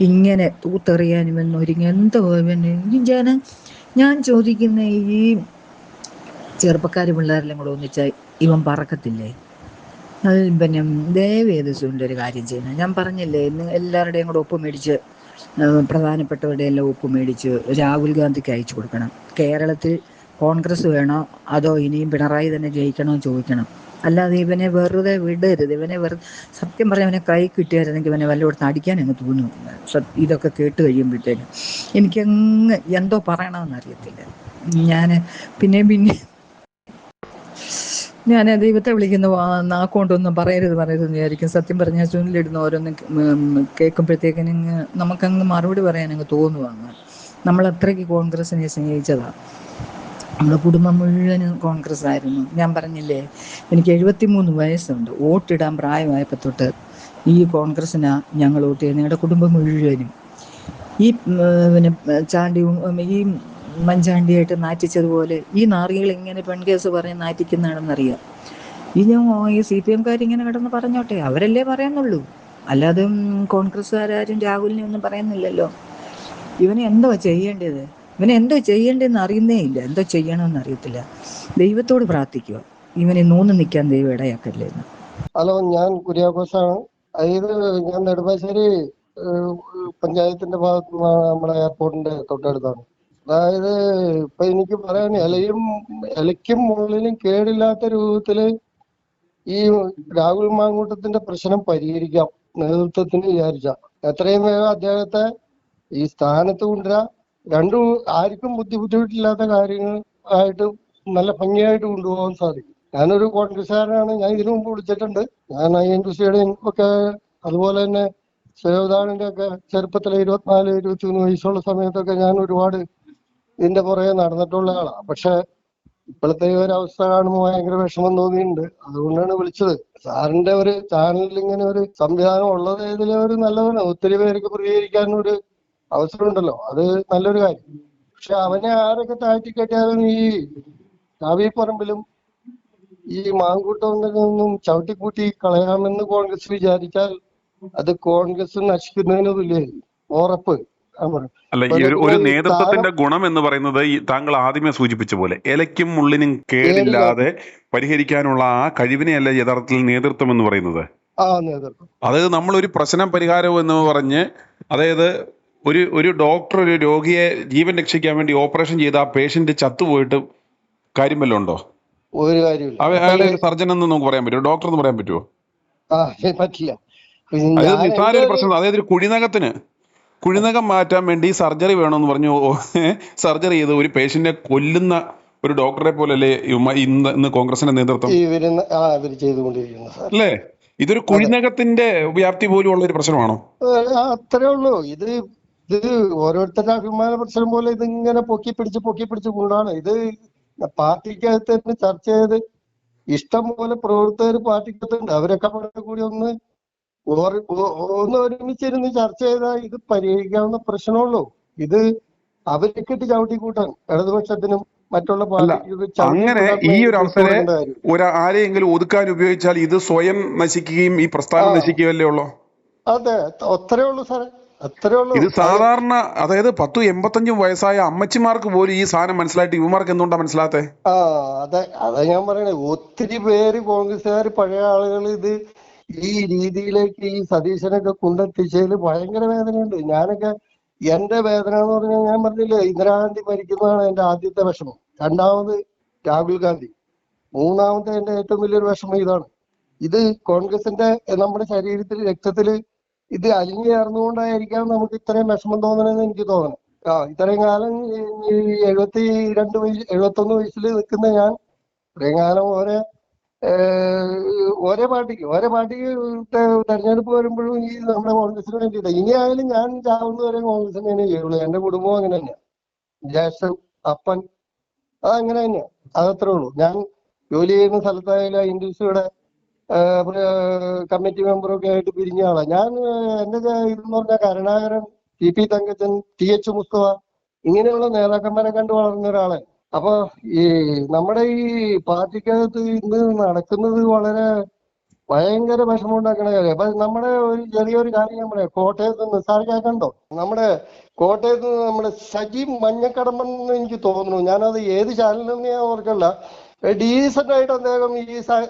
ഇങ്ങനെ തൂത്തെറിയാൻ ഇവൻ ഒരുങ്ങി. എന്തോ ഇവന് ഞാൻ ചോദിക്കുന്ന ഈ ചെറുപ്പക്കാർ പിള്ളേരെല്ലാം കൂടെ ഒന്നിച്ചാൽ ഇവൻ പറക്കത്തില്ലേ? അത് പിന്നെ ദയവ് ചെയ്ത് സുനിൽ ഒരു കാര്യം ചെയ്യണം. ഞാൻ പറഞ്ഞില്ലേ, ഇന്ന് എല്ലാവരുടെയും കൂടെ ഒപ്പ് മേടിച്ച് പ്രധാനപ്പെട്ടവരുടെ എല്ലാം ഒപ്പ് മേടിച്ച് രാഹുൽ ഗാന്ധിക്ക് അയച്ചു കൊടുക്കണം. കേരളത്തിൽ കോൺഗ്രസ് വേണോ അതോ ഇനിയും പിണറായി തന്നെ ജയിക്കണോ എന്ന് ചോദിക്കണം. അല്ലാതെ ഇവനെ വെറുതെ വിടരുത്. ഇവനെ സത്യം പറഞ്ഞാൽ അവനെ കൈ കിട്ടിയായിരുന്നെങ്കിൽ ഇവനെ വല്ലയിടത്തും അടിക്കാൻ അങ്ങ് തോന്നും. ഇതൊക്കെ കേട്ട് കഴിയുമ്പോഴത്തേനും എനിക്കങ്ങ് എന്തോ പറയണമെന്ന് അറിയത്തില്ല. ഞാൻ പിന്നെ ഞാൻ ദൈവത്തെ വിളിക്കുന്ന നാക്കൊണ്ടൊന്നും പറയരുതെന്ന് വിചാരിക്കും. സത്യം പറഞ്ഞാൽ സുനിലിടുന്ന ഓരോന്നും കേൾക്കുമ്പോഴത്തേക്കിനും നമുക്കങ്ങ് മറുപടി പറയാനങ്ങ് തോന്നുവാങ്ങ്. നമ്മൾ അത്രയ്ക്ക് കോൺഗ്രസിനെ സ്നേഹിച്ചതാണ്. നമ്മുടെ കുടുംബം മുഴുവനും കോൺഗ്രസ് ആയിരുന്നു. ഞാൻ പറഞ്ഞില്ലേ, എനിക്ക് 73 വയസ്സുണ്ട്. വോട്ടിടാൻ പ്രായമായപ്പോൾ തൊട്ട് ഈ കോൺഗ്രസിനാ ഞങ്ങൾ വോട്ട് ചെയ്യുന്നത്. ഞങ്ങളുടെ കുടുംബം മുഴുവനും ഈ പിന്നെ ഈ മഞ്ചാണ്ടിയായിട്ട് നാറ്റിച്ചതുപോലെ ഈ നാറികൾ ഇങ്ങനെ പെൺകേസ് പറഞ്ഞ് നാറ്റിക്കുന്നതാണെന്നറിയാം. ഈ CPM-കാരിങ്ങനെ കിടന്ന് പറഞ്ഞോട്ടെ, അവരല്ലേ പറയുന്നുള്ളൂ. അല്ലാതെ കോൺഗ്രസ്സുകാരും രാഹുലിനെ ഒന്നും പറയുന്നില്ലല്ലോ. ഇവനെ എന്തോ ചെയ്യേണ്ടതെന്ന് അറിയുന്നേ ഇല്ല. എന്തോ ചെയ്യണമെന്ന് അറിയത്തില്ല. ദൈവത്തോട് പ്രാർത്ഥിക്കുക, ഇവനെ നൂന്ന് നിൽക്കാൻ ദൈവം ഇടയാക്കല്ലേ എന്ന്. ഹലോ, ഞാൻ കുര്യാക്കോസാണ്. അതായത് ഞാൻ നെടുമ്പാശ്ശേരി പഞ്ചായത്തിന്റെ ഭാഗത്ത് നിന്നാണ്. നമ്മുടെ എയർപോർട്ടിന്റെ തൊട്ടടുത്താണ്. അതായത് ഇപ്പൊ എനിക്ക് പറയാൻ ഇലയ്ക്കും മുള്ളിനും കേടില്ലാത്ത രൂപത്തില് ഈ രാഹുൽ മാങ്കൂട്ടത്തിന്റെ പ്രശ്നം പരിഹരിക്കാം നേതൃത്വത്തിന് വിചാരിച്ച. എത്രയും വേഗം അദ്ദേഹത്തെ ഈ സ്ഥാനത്ത് കൊണ്ടുവരാം. ആർക്കും ബുദ്ധിമുട്ടില്ലാത്ത കാര്യങ്ങൾ ആയിട്ട് നല്ല ഭംഗിയായിട്ട് കൊണ്ടുപോകാൻ സാധിക്കും. ഞാനൊരു കോൺഗ്രസ്സുകാരനാണ്. ഞാൻ ഇതിനു മുമ്പ് വിളിച്ചിട്ടുണ്ട്. ഞാൻ INTUCയുടെയും ഒക്കെ അതുപോലെ തന്നെ സേവദാളിന്റെ ഒക്കെ ചെറുപ്പത്തിലെ 24-23 വയസ്സുള്ള സമയത്തൊക്കെ ഞാൻ ഒരുപാട് ഇതിന്റെ പുറകെ നടന്നിട്ടുള്ള ആളാണ്. പക്ഷെ ഇപ്പോഴത്തെ ഒരു അവസ്ഥ കാണുമ്പോൾ ഭയങ്കര വിഷമം തോന്നിയിട്ടുണ്ട്. അതുകൊണ്ടാണ് വിളിച്ചത്. സാറിന്റെ ഒരു ചാനലിൽ ഇങ്ങനെ ഒരു സംവിധാനം ഉള്ളത് ഇതിലെ ഒരു നല്ലതാണ്. ഒത്തിരി പേർക്ക് പ്രതികരിക്കാൻ ഒരു അവസരമുണ്ടല്ലോ, അത് നല്ലൊരു കാര്യം. പക്ഷെ അവനെ ആരൊക്കെ താഴ്ത്തിക്കെട്ടിയാലും ഈ കാവ്യപ്പറമ്പിലും ഈ മാങ്കൂട്ടം ചവിട്ടിക്കൂട്ടി കളയാമെന്ന് കോൺഗ്രസ് വിചാരിച്ചാൽ അത് കോൺഗ്രസ് നശിക്കുന്നതിന് തുല്യമായിരിക്കും. ഉറപ്പ്. അല്ല, ഈ ഒരു നേതൃത്വത്തിന്റെ ഗുണം എന്ന് പറയുന്നത് താങ്കൾ ആദ്യമേ സൂചിപ്പിച്ച പോലെ ഇലയ്ക്കും മുള്ളിനും കേടില്ലാതെ പരിഹരിക്കാനുള്ള ആ കഴിവിനെയല്ല യഥാർത്ഥത്തിൽ നേതൃത്വം എന്ന് പറയുന്നത്. അതായത് നമ്മളൊരു പ്രശ്നം പരിഹാരം എന്ന് പറഞ്ഞ്, അതായത് ഒരു ഡോക്ടർ ഒരു രോഗിയെ ജീവൻ രക്ഷിക്കാൻ വേണ്ടി ഓപ്പറേഷൻ ചെയ്ത് ആ പേഷ്യന്റ് ചത്തുപോയിട്ട് കാര്യം വല്ലതും ഉണ്ടോ? ഒരു കാര്യമില്ല. അയാളെ ഒരു സർജൻ എന്ന് നമുക്ക് പറയാൻ പറ്റുമോ? ഡോക്ടർ എന്ന് പറയാൻ പറ്റുമോ? പറ്റില്ല. അതായത് നിസ്സാര ഒരു പ്രശ്നം. അതായത് ഒരു കുഴിനകം മാറ്റാൻ വേണ്ടി സർജറി വേണമെന്ന് പറഞ്ഞു സർജറി ചെയ്ത് ഒരു പേഷ്യന്റിനെ കൊല്ലുന്ന ഒരു ഡോക്ടറെ പോലല്ലേ ഇന്ന് കോൺഗ്രസിന്റെ നേതൃത്വം അല്ലേ? ഇതൊരു കുഴിനകത്തിന്റെ വ്യാപ്തി പോലും ഉള്ള ഒരു പ്രശ്നമാണോ? അത്രേ ഉള്ളൂ. ഇത് ഓരോരുത്തരുടെ അഭിമാന പ്രശ്നം പോലെ ഇതിങ്ങനെ പൊക്കി പിടിച്ച് കൊണ്ടാണ്. ഇത് പാർട്ടിക്കകത്ത് തന്നെ ചർച്ച ചെയ്ത് ഇഷ്ടം പോലെ പ്രവർത്തകർ പാർട്ടിക്കകത്തുണ്ട്. അവരൊക്കെ കൂടി ഒന്ന് ഒരുമിച്ചിരുന്ന് ചർച്ച ചെയ്താൽ ഇത് പരിഹരിക്കാവുന്ന പ്രശ്നമുള്ളൂ. ഇത് അവരെക്കിട്ട് ചവിട്ടിക്കൂട്ടാൻ ഇടതുപക്ഷത്തിനും മറ്റുള്ള പാർട്ടിക്കും അങ്ങനെ ഈ ഒരു അവസരം ആരെയെങ്കിലും ഒതുക്കാൻ ഉപയോഗിച്ചാൽ ഇത് സ്വയം നശിക്കുകയും ഈ പ്രസ്ഥാനം നശിക്കുകയല്ലേ ഉള്ളൂ. അതെ, അത്രേ ഉള്ളൂ സാറേ, അത്രേ ഉള്ളൂ. ഇത് സാധാരണ, അതായത് 10-85 വയസ്സായ അമ്മച്ചിമാർക്ക് പോലും ഈ സാധനം മനസ്സിലായിട്ട് ഇവന്മാർക്ക് എന്തുകൊണ്ടാ മനസ്സിലാത്തേ? അതാ ഞാൻ പറയണേ. ഒത്തിരി പേര് കോൺഗ്രസ്സുകാർ പഴയ ആളുകൾ ഇത് ഈ രീതിയിലേക്ക് ഈ സതീശനൊക്കെ കൊണ്ടെത്തിച്ചതിൽ ഭയങ്കര വേദനയുണ്ട്. എന്റെ വേദന എന്ന് പറഞ്ഞാൽ, ഞാൻ പറഞ്ഞില്ലേ, ഇന്ദിരാഗാന്ധി മരിക്കുന്നതാണ് എന്റെ ആദ്യത്തെ വിഷമം. രണ്ടാമത് രാഹുൽ ഗാന്ധി, മൂന്നാമത്തെ എന്റെ ഏറ്റവും വലിയൊരു വിഷമം ഇതാണ്. ഇത് കോൺഗ്രസിന്റെ നമ്മുടെ ശരീരത്തിൽ രക്തത്തില് ഇത് അലിഞ്ഞു ചേർന്നുകൊണ്ടായിരിക്കാം നമുക്ക് ഇത്രയും വിഷമം തോന്നണമെന്ന് എനിക്ക് തോന്നണം. ഇത്രയും കാലം 71 വയസ്സിൽ നിൽക്കുന്ന ഞാൻ ഇത്രയും കാലം ഓരോ പാർട്ടിക്ക് തെരഞ്ഞെടുപ്പ് വരുമ്പോഴും ഈ നമ്മുടെ കോൺഗ്രസിന് വേണ്ടിയിട്ട് ഇനി ആയാലും ഞാൻ ചാവുന്നവരെ കോൺഗ്രസിന് തന്നെ ചെയ്യുള്ളൂ. എന്റെ കുടുംബം അങ്ങനെ തന്നെയാ, ജ്യേഷ്ഠൻ, അപ്പൻ, അതങ്ങനെ തന്നെയാ. അതത്രേ ഉള്ളൂ. ഞാൻ ജോലി ചെയ്യുന്ന സ്ഥലത്തായാലും INTUCയുടെ കമ്മിറ്റി മെമ്പറൊക്കെ ആയിട്ട് പിരിഞ്ഞ ആളാ ഞാൻ. എന്റെ ഇതെന്ന് പറഞ്ഞാൽ കരുണാകരൻ, TP തങ്കച്ചൻ, TH മുസ്തഫ, ഇങ്ങനെയുള്ള നേതാക്കന്മാരെ കണ്ടു വളർന്ന ഒരാളെ. അപ്പൊ ഈ നമ്മുടെ ഈ പാർട്ടിക്കകത്ത് ഇന്ന് നടക്കുന്നത് വളരെ ഭയങ്കര വിഷമം ഉണ്ടാക്കണ കാര്യം. അപ്പൊ നമ്മുടെ ഒരു ചെറിയൊരു കാര്യം ഞാൻ പറയാം. കോട്ടയത്ത് നിന്ന് സാർ കേൾക്കണ്ടോ? നമ്മുടെ കോട്ടയത്ത് നിന്ന് നമ്മുടെ സജി മഞ്ഞക്കടമ്പൻ എന്ന് എനിക്ക് തോന്നുന്നു. ഞാനത് ഏത് ചാനലിൽ നിന്ന് ഞാൻ ഓർക്കല്ല. ഡീസന്റ് ആയിട്ട് അദ്ദേഹം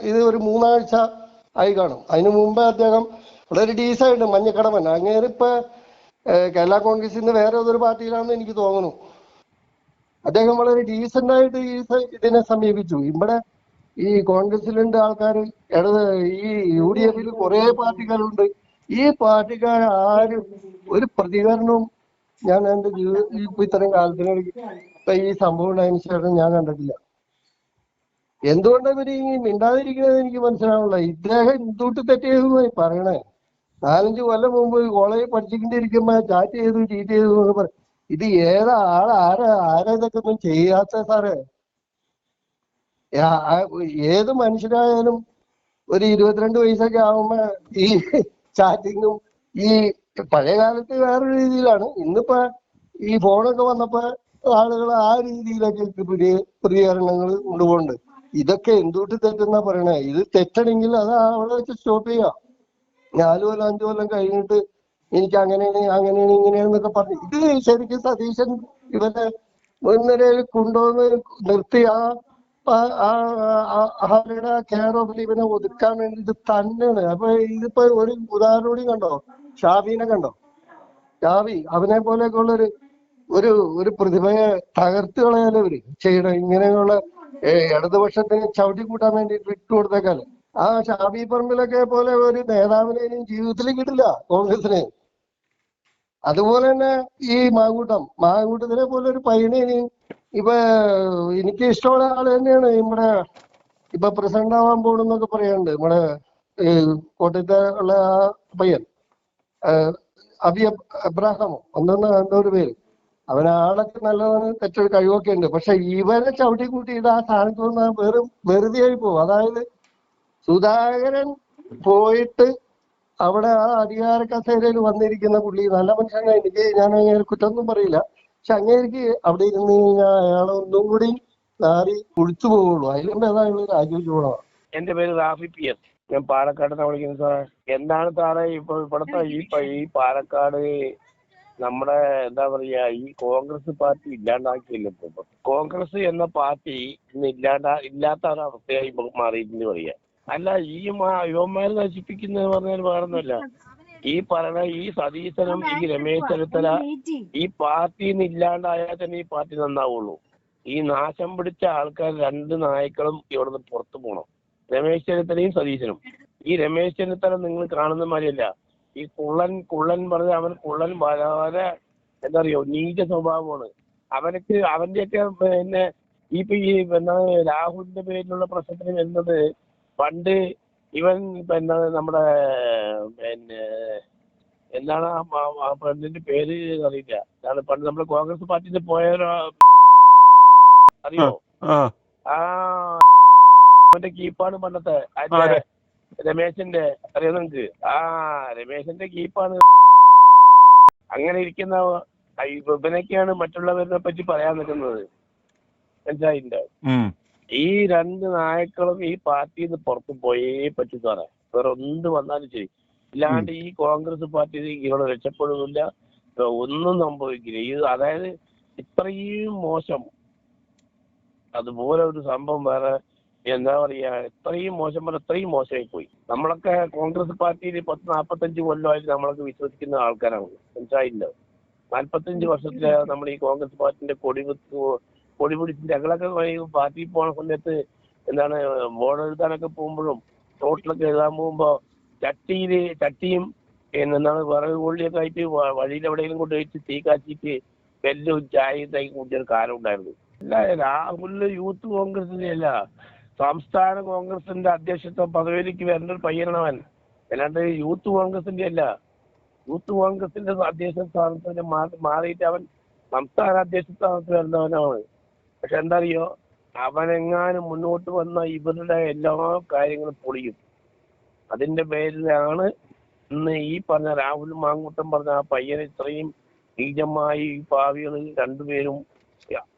ഇത് ഒരു 3 ആഴ്ച ആയി കാണും. അതിനു മുമ്പേ അദ്ദേഹം വളരെ ഡീസന്റ് മഞ്ഞക്കടമൻ അങ്ങേര് ഇപ്പൊ കേരള കോൺഗ്രസിൽ നിന്ന് വേറെ ഏതൊരു പാർട്ടിയിലാണെന്ന് എനിക്ക് തോന്നുന്നു. അദ്ദേഹം വളരെ ഡീസന്റ് ആയിട്ട് ഇതിനെ സമീപിച്ചു. ഇവിടെ ഈ കോൺഗ്രസിലുണ്ട് ആൾക്കാർ, ഈ UDF കുറെ പാർട്ടിക്കാരുണ്ട്. ഈ പാർട്ടിക്കാർ ആരും ഒരു പ്രതികരണവും ഞാൻ എന്റെ ജീവിതത്തിൽ ഇത്രയും കാലത്തിനിടയ്ക്ക് ഇപ്പൊ ഈ സംഭവം ഉണ്ടായതിനു ശേഷം ഞാൻ കണ്ടിട്ടില്ല. എന്തുകൊണ്ടാണ് ഇവര് ഈ മിണ്ടാതിരിക്കുന്നത് എനിക്ക് മനസ്സിലാവുന്നില്ല. ഇദ്ദേഹം എന്തുകൊണ്ട് തെറ്റിയതെന്ന് പറയണേ. 4-5 കൊല്ലം മുമ്പ് കോളേജിൽ പഠിച്ചുകൊണ്ടിരിക്കുമ്പോ ചാറ്റ് ചെയ്തു ചീറ്റ് ചെയ്തു എന്നൊക്കെ പറയും. ഇത് ഏതാ ആരാ ഇതൊക്കെ ഒന്നും ചെയ്യാത്ത സാറേ? ഏത് മനുഷ്യരായാലും ഒരു 22 വയസ്സൊക്കെ ആവുമ്പോ ഈ ചാറ്റിങ്ങും ഈ പഴയ കാലത്ത് വേറൊരു രീതിയിലാണ്. ഇന്നിപ്പോ ഈ ഫോണൊക്കെ വന്നപ്പോ ആളുകൾ ആ രീതിയിലൊക്കെ പ്രതികരണങ്ങൾ കൊണ്ടുപോകുന്നുണ്ട്. ഇതൊക്കെ എന്തുകൊണ്ട് തെറ്റെന്നാ പറയണേ? ഇത് തെറ്റണെങ്കിൽ അത് അവിടെ വെച്ച് സ്റ്റോപ്പ് ചെയ്യാം. 4 കൊല്ലം 5 കൊല്ലം കഴിഞ്ഞിട്ട് എനിക്ക് അങ്ങനെയാണ് ഇങ്ങനെയാണെന്നൊക്കെ പറഞ്ഞു. ഇത് ശരിക്കും സതീശൻ ഇവരെ മുൻനിരയിൽ കൊണ്ടുവന്ന് നിർത്തി അവരുടെ കെയർ ഓഫിൽ ഇവനെ ഒതുക്കാൻ വേണ്ടിട്ട് തന്നെയാണ്. അപ്പൊ ഇതിപ്പോ ഒരു ഉദാഹരണം കൂടി കണ്ടോ, ഷാഫിനെ കണ്ടോ? ഷാഫി അവനെ പോലെയൊക്കെ ഉള്ള ഒരു പ്രതിഭയെ തകർത്ത് കളയാലവര് ചെയ്യണം. ഇങ്ങനെയുള്ള ഇടതുപക്ഷത്തിന് ചവിട്ടി കൂട്ടാൻ വേണ്ടി വിട്ടുകൊടുത്തേക്കാല്. ആ ഷാഫി പറമ്പിലൊക്കെ പോലെ ഒരു നേതാവിനെ ജീവിതത്തിൽ കിട്ടില്ല കോൺഗ്രസിന്. അതുപോലെ തന്നെ ഈ മാങ്കൂട്ടത്തിനെ പോലെ ഒരു പയ്യനെ ഇപ്പൊ എനിക്ക് ഇഷ്ടമുള്ള ആള് തന്നെയാണ്. നമ്മുടെ ഇപ്പൊ പ്രസിഡന്റ് ആവാൻ പോണെന്നൊക്കെ പറയാനുണ്ട്. നമ്മുടെ കോട്ടയത്തെ ഉള്ള ആ പയ്യൻ അബി അബ്രാഹാമോ എന്തോ ഒരു പേര്. അവനാളൊക്കെ നല്ലതാണ്, തെറ്റൊരു കഴിവൊക്കെ ഉണ്ട്. പക്ഷെ ഇവരെ ചവിട്ടി കൂട്ടിയിട്ട് ആ സ്ഥാനത്ത് വന്നാൽ വെറുതെ ആയി പോകും. അതായത് സുധാകരൻ പോയിട്ട് അവിടെ ആ അധികാര കസേരയിൽ വന്നിരിക്കുന്ന പുള്ളി നല്ല മനുഷ്യനാണ്. ഞാൻ അങ്ങനെ കുറ്റമൊന്നും പറയില്ല. പക്ഷെ അങ്ങേക്ക് അവിടെ ഇരുന്ന് കഴിഞ്ഞാൽ അയാളെ ഒന്നും കൂടി നാറി കുളിച്ചു പോവുള്ളൂ. അതിലും ഏതായാലും രാജിവെച്ച് പോകണം. എന്റെ പേര് റാഫി PS. ഞാൻ പാലക്കാട് വിളിക്കുന്നത് സാറേ. എന്താണ് സാറേ ഇപ്പൊ ഇവിടുത്തെ ഈ പാലക്കാട് നമ്മുടെ എന്താ പറയാ, ഈ കോൺഗ്രസ് പാർട്ടി ഇല്ലാണ്ടാക്കിയില്ല. ഇപ്പൊ കോൺഗ്രസ് എന്ന പാർട്ടി ഇന്ന് ഇല്ലാത്ത ഒരവസ്ഥയായി മാറിയിട്ടുണ്ട് പറയാ. അല്ല ഈ യുവന്മാര് നശിപ്പിക്കുന്നത് പറഞ്ഞാൽ വേറൊന്നുമല്ല. ഈ പറയുന്ന ഈ സതീശനും ഈ രമേശ് ചെന്നിത്തല ഈ പാർട്ടിന്ന് ഇല്ലാണ്ടായാൽ തന്നെ ഈ പാർട്ടി നന്നാവുള്ളൂ. ഈ നാശം പിടിച്ച ആൾക്കാർ 2 നായ്ക്കളും ഇവിടുന്ന് പുറത്തു പോകണം. രമേശ് ചെന്നിത്തലയും സതീശനും. ഈ രമേശ് ചെന്നിത്തല നിങ്ങൾ കാണുന്ന മാതിരിയല്ല. ഈ കുള്ളൻ പറഞ്ഞ അവൻ വളരെ എന്താ അറിയോ നീച സ്വഭാവമാണ്. അവന്റെയൊക്കെ പിന്നെ ഈ രാഹുലിന്റെ പേരിലുള്ള പ്രശ്നത്തിന് വരുന്നത് പണ്ട് ഇവൻ നമ്മുടെ എന്താണ് ആ പെണ്ണിന്റെ പേര് അറിയില്ല. പണ്ട് നമ്മുടെ കോൺഗ്രസ് പാർട്ടിയിൽ പോയവരോ അറിയോ? ആ അവന്റെ കീപ്പാണ് പണ്ടത്തെ രമേശിന്റെ, അറിയാം നിങ്ങക്ക്? ആ രമേശിന്റെ കീപ്പാണ്. അങ്ങനെ ഇരിക്കുന്ന ഇവനൊക്കെയാണ് മറ്റുള്ളവരെ പറ്റി പറയാൻ നിൽക്കുന്നത്. മനസ്സിലായില്ല? ഈ 2 നായക്കളും ഈ പാർട്ടിയിൽ നിന്ന് പുറത്തു പോയേ പറ്റൂ സാറേ. വേറെ എന്ത് വന്നാലും ശരി. ഇല്ലാണ്ട് ഈ കോൺഗ്രസ് പാർട്ടി ഇവിടെ രക്ഷപ്പെടുന്നില്ല, ഒന്നും സംഭവിക്കില്ല. അതായത് ഇത്രയും മോശം, അതുപോലെ ഒരു സംഭവം വേറെ എന്താ പറയാ, ഇത്രയും മോശമായി പോയി. നമ്മളൊക്കെ കോൺഗ്രസ് പാർട്ടിയിൽ 40-45 കൊല്ലമായിട്ട് നമ്മളൊക്കെ വിശ്വസിക്കുന്ന ആൾക്കാരാണ്. മനസ്സിലായില്ല? 45 വർഷത്തിലെ നമ്മൾ ഈ കോൺഗ്രസ് പാർട്ടിന്റെ കൊടി പിടിച്ച് ഞങ്ങളൊക്കെ പാർട്ടിയിൽ പോണ സമയത്ത് എന്താണ് ബോർഡ് എഴുതാനൊക്കെ പോകുമ്പോഴും റോട്ടിലൊക്കെ എഴുതാൻ പോകുമ്പോ ചട്ടിയും എന്താണ് വിറക് കൊള്ളിയൊക്കെ ആയിട്ട് വഴിയിൽ എവിടെയെങ്കിലും കൊണ്ടുപോയിട്ട് തീ കാച്ചിട്ട് വെല്ലും ചായ കൂട്ടിയൊരു കാലം ഉണ്ടായിരുന്നു. അല്ല, രാഹുലിന് യൂത്ത് കോൺഗ്രസിന്റെ അല്ല, സംസ്ഥാന കോൺഗ്രസിന്റെ അധ്യക്ഷത്വ പദവിയിലേക്ക് വരേണ്ട ഒരു പയ്യനാണവൻ. അല്ലാണ്ട് യൂത്ത് കോൺഗ്രസിന്റെ അല്ല. യൂത്ത് കോൺഗ്രസിന്റെ അധ്യക്ഷ സ്ഥാനത്ത് മാറിയിട്ട് അവൻ സംസ്ഥാന അധ്യക്ഷ സ്ഥാനത്ത് വരുന്നവനാണ്. പക്ഷെ എന്താ അറിയോ, അവനെങ്ങാനും മുന്നോട്ട് വന്ന ഇവരുടെ എല്ലാ കാര്യങ്ങളും പൊളിയും. അതിന്റെ പേരിലാണ് ഇന്ന് ഈ പറഞ്ഞ രാഹുൽ മാങ്കൂട്ടം പറഞ്ഞ ആ പയ്യനെ ഇത്രയും നീചമായി ഈ പാവികൾ 2 പേരും.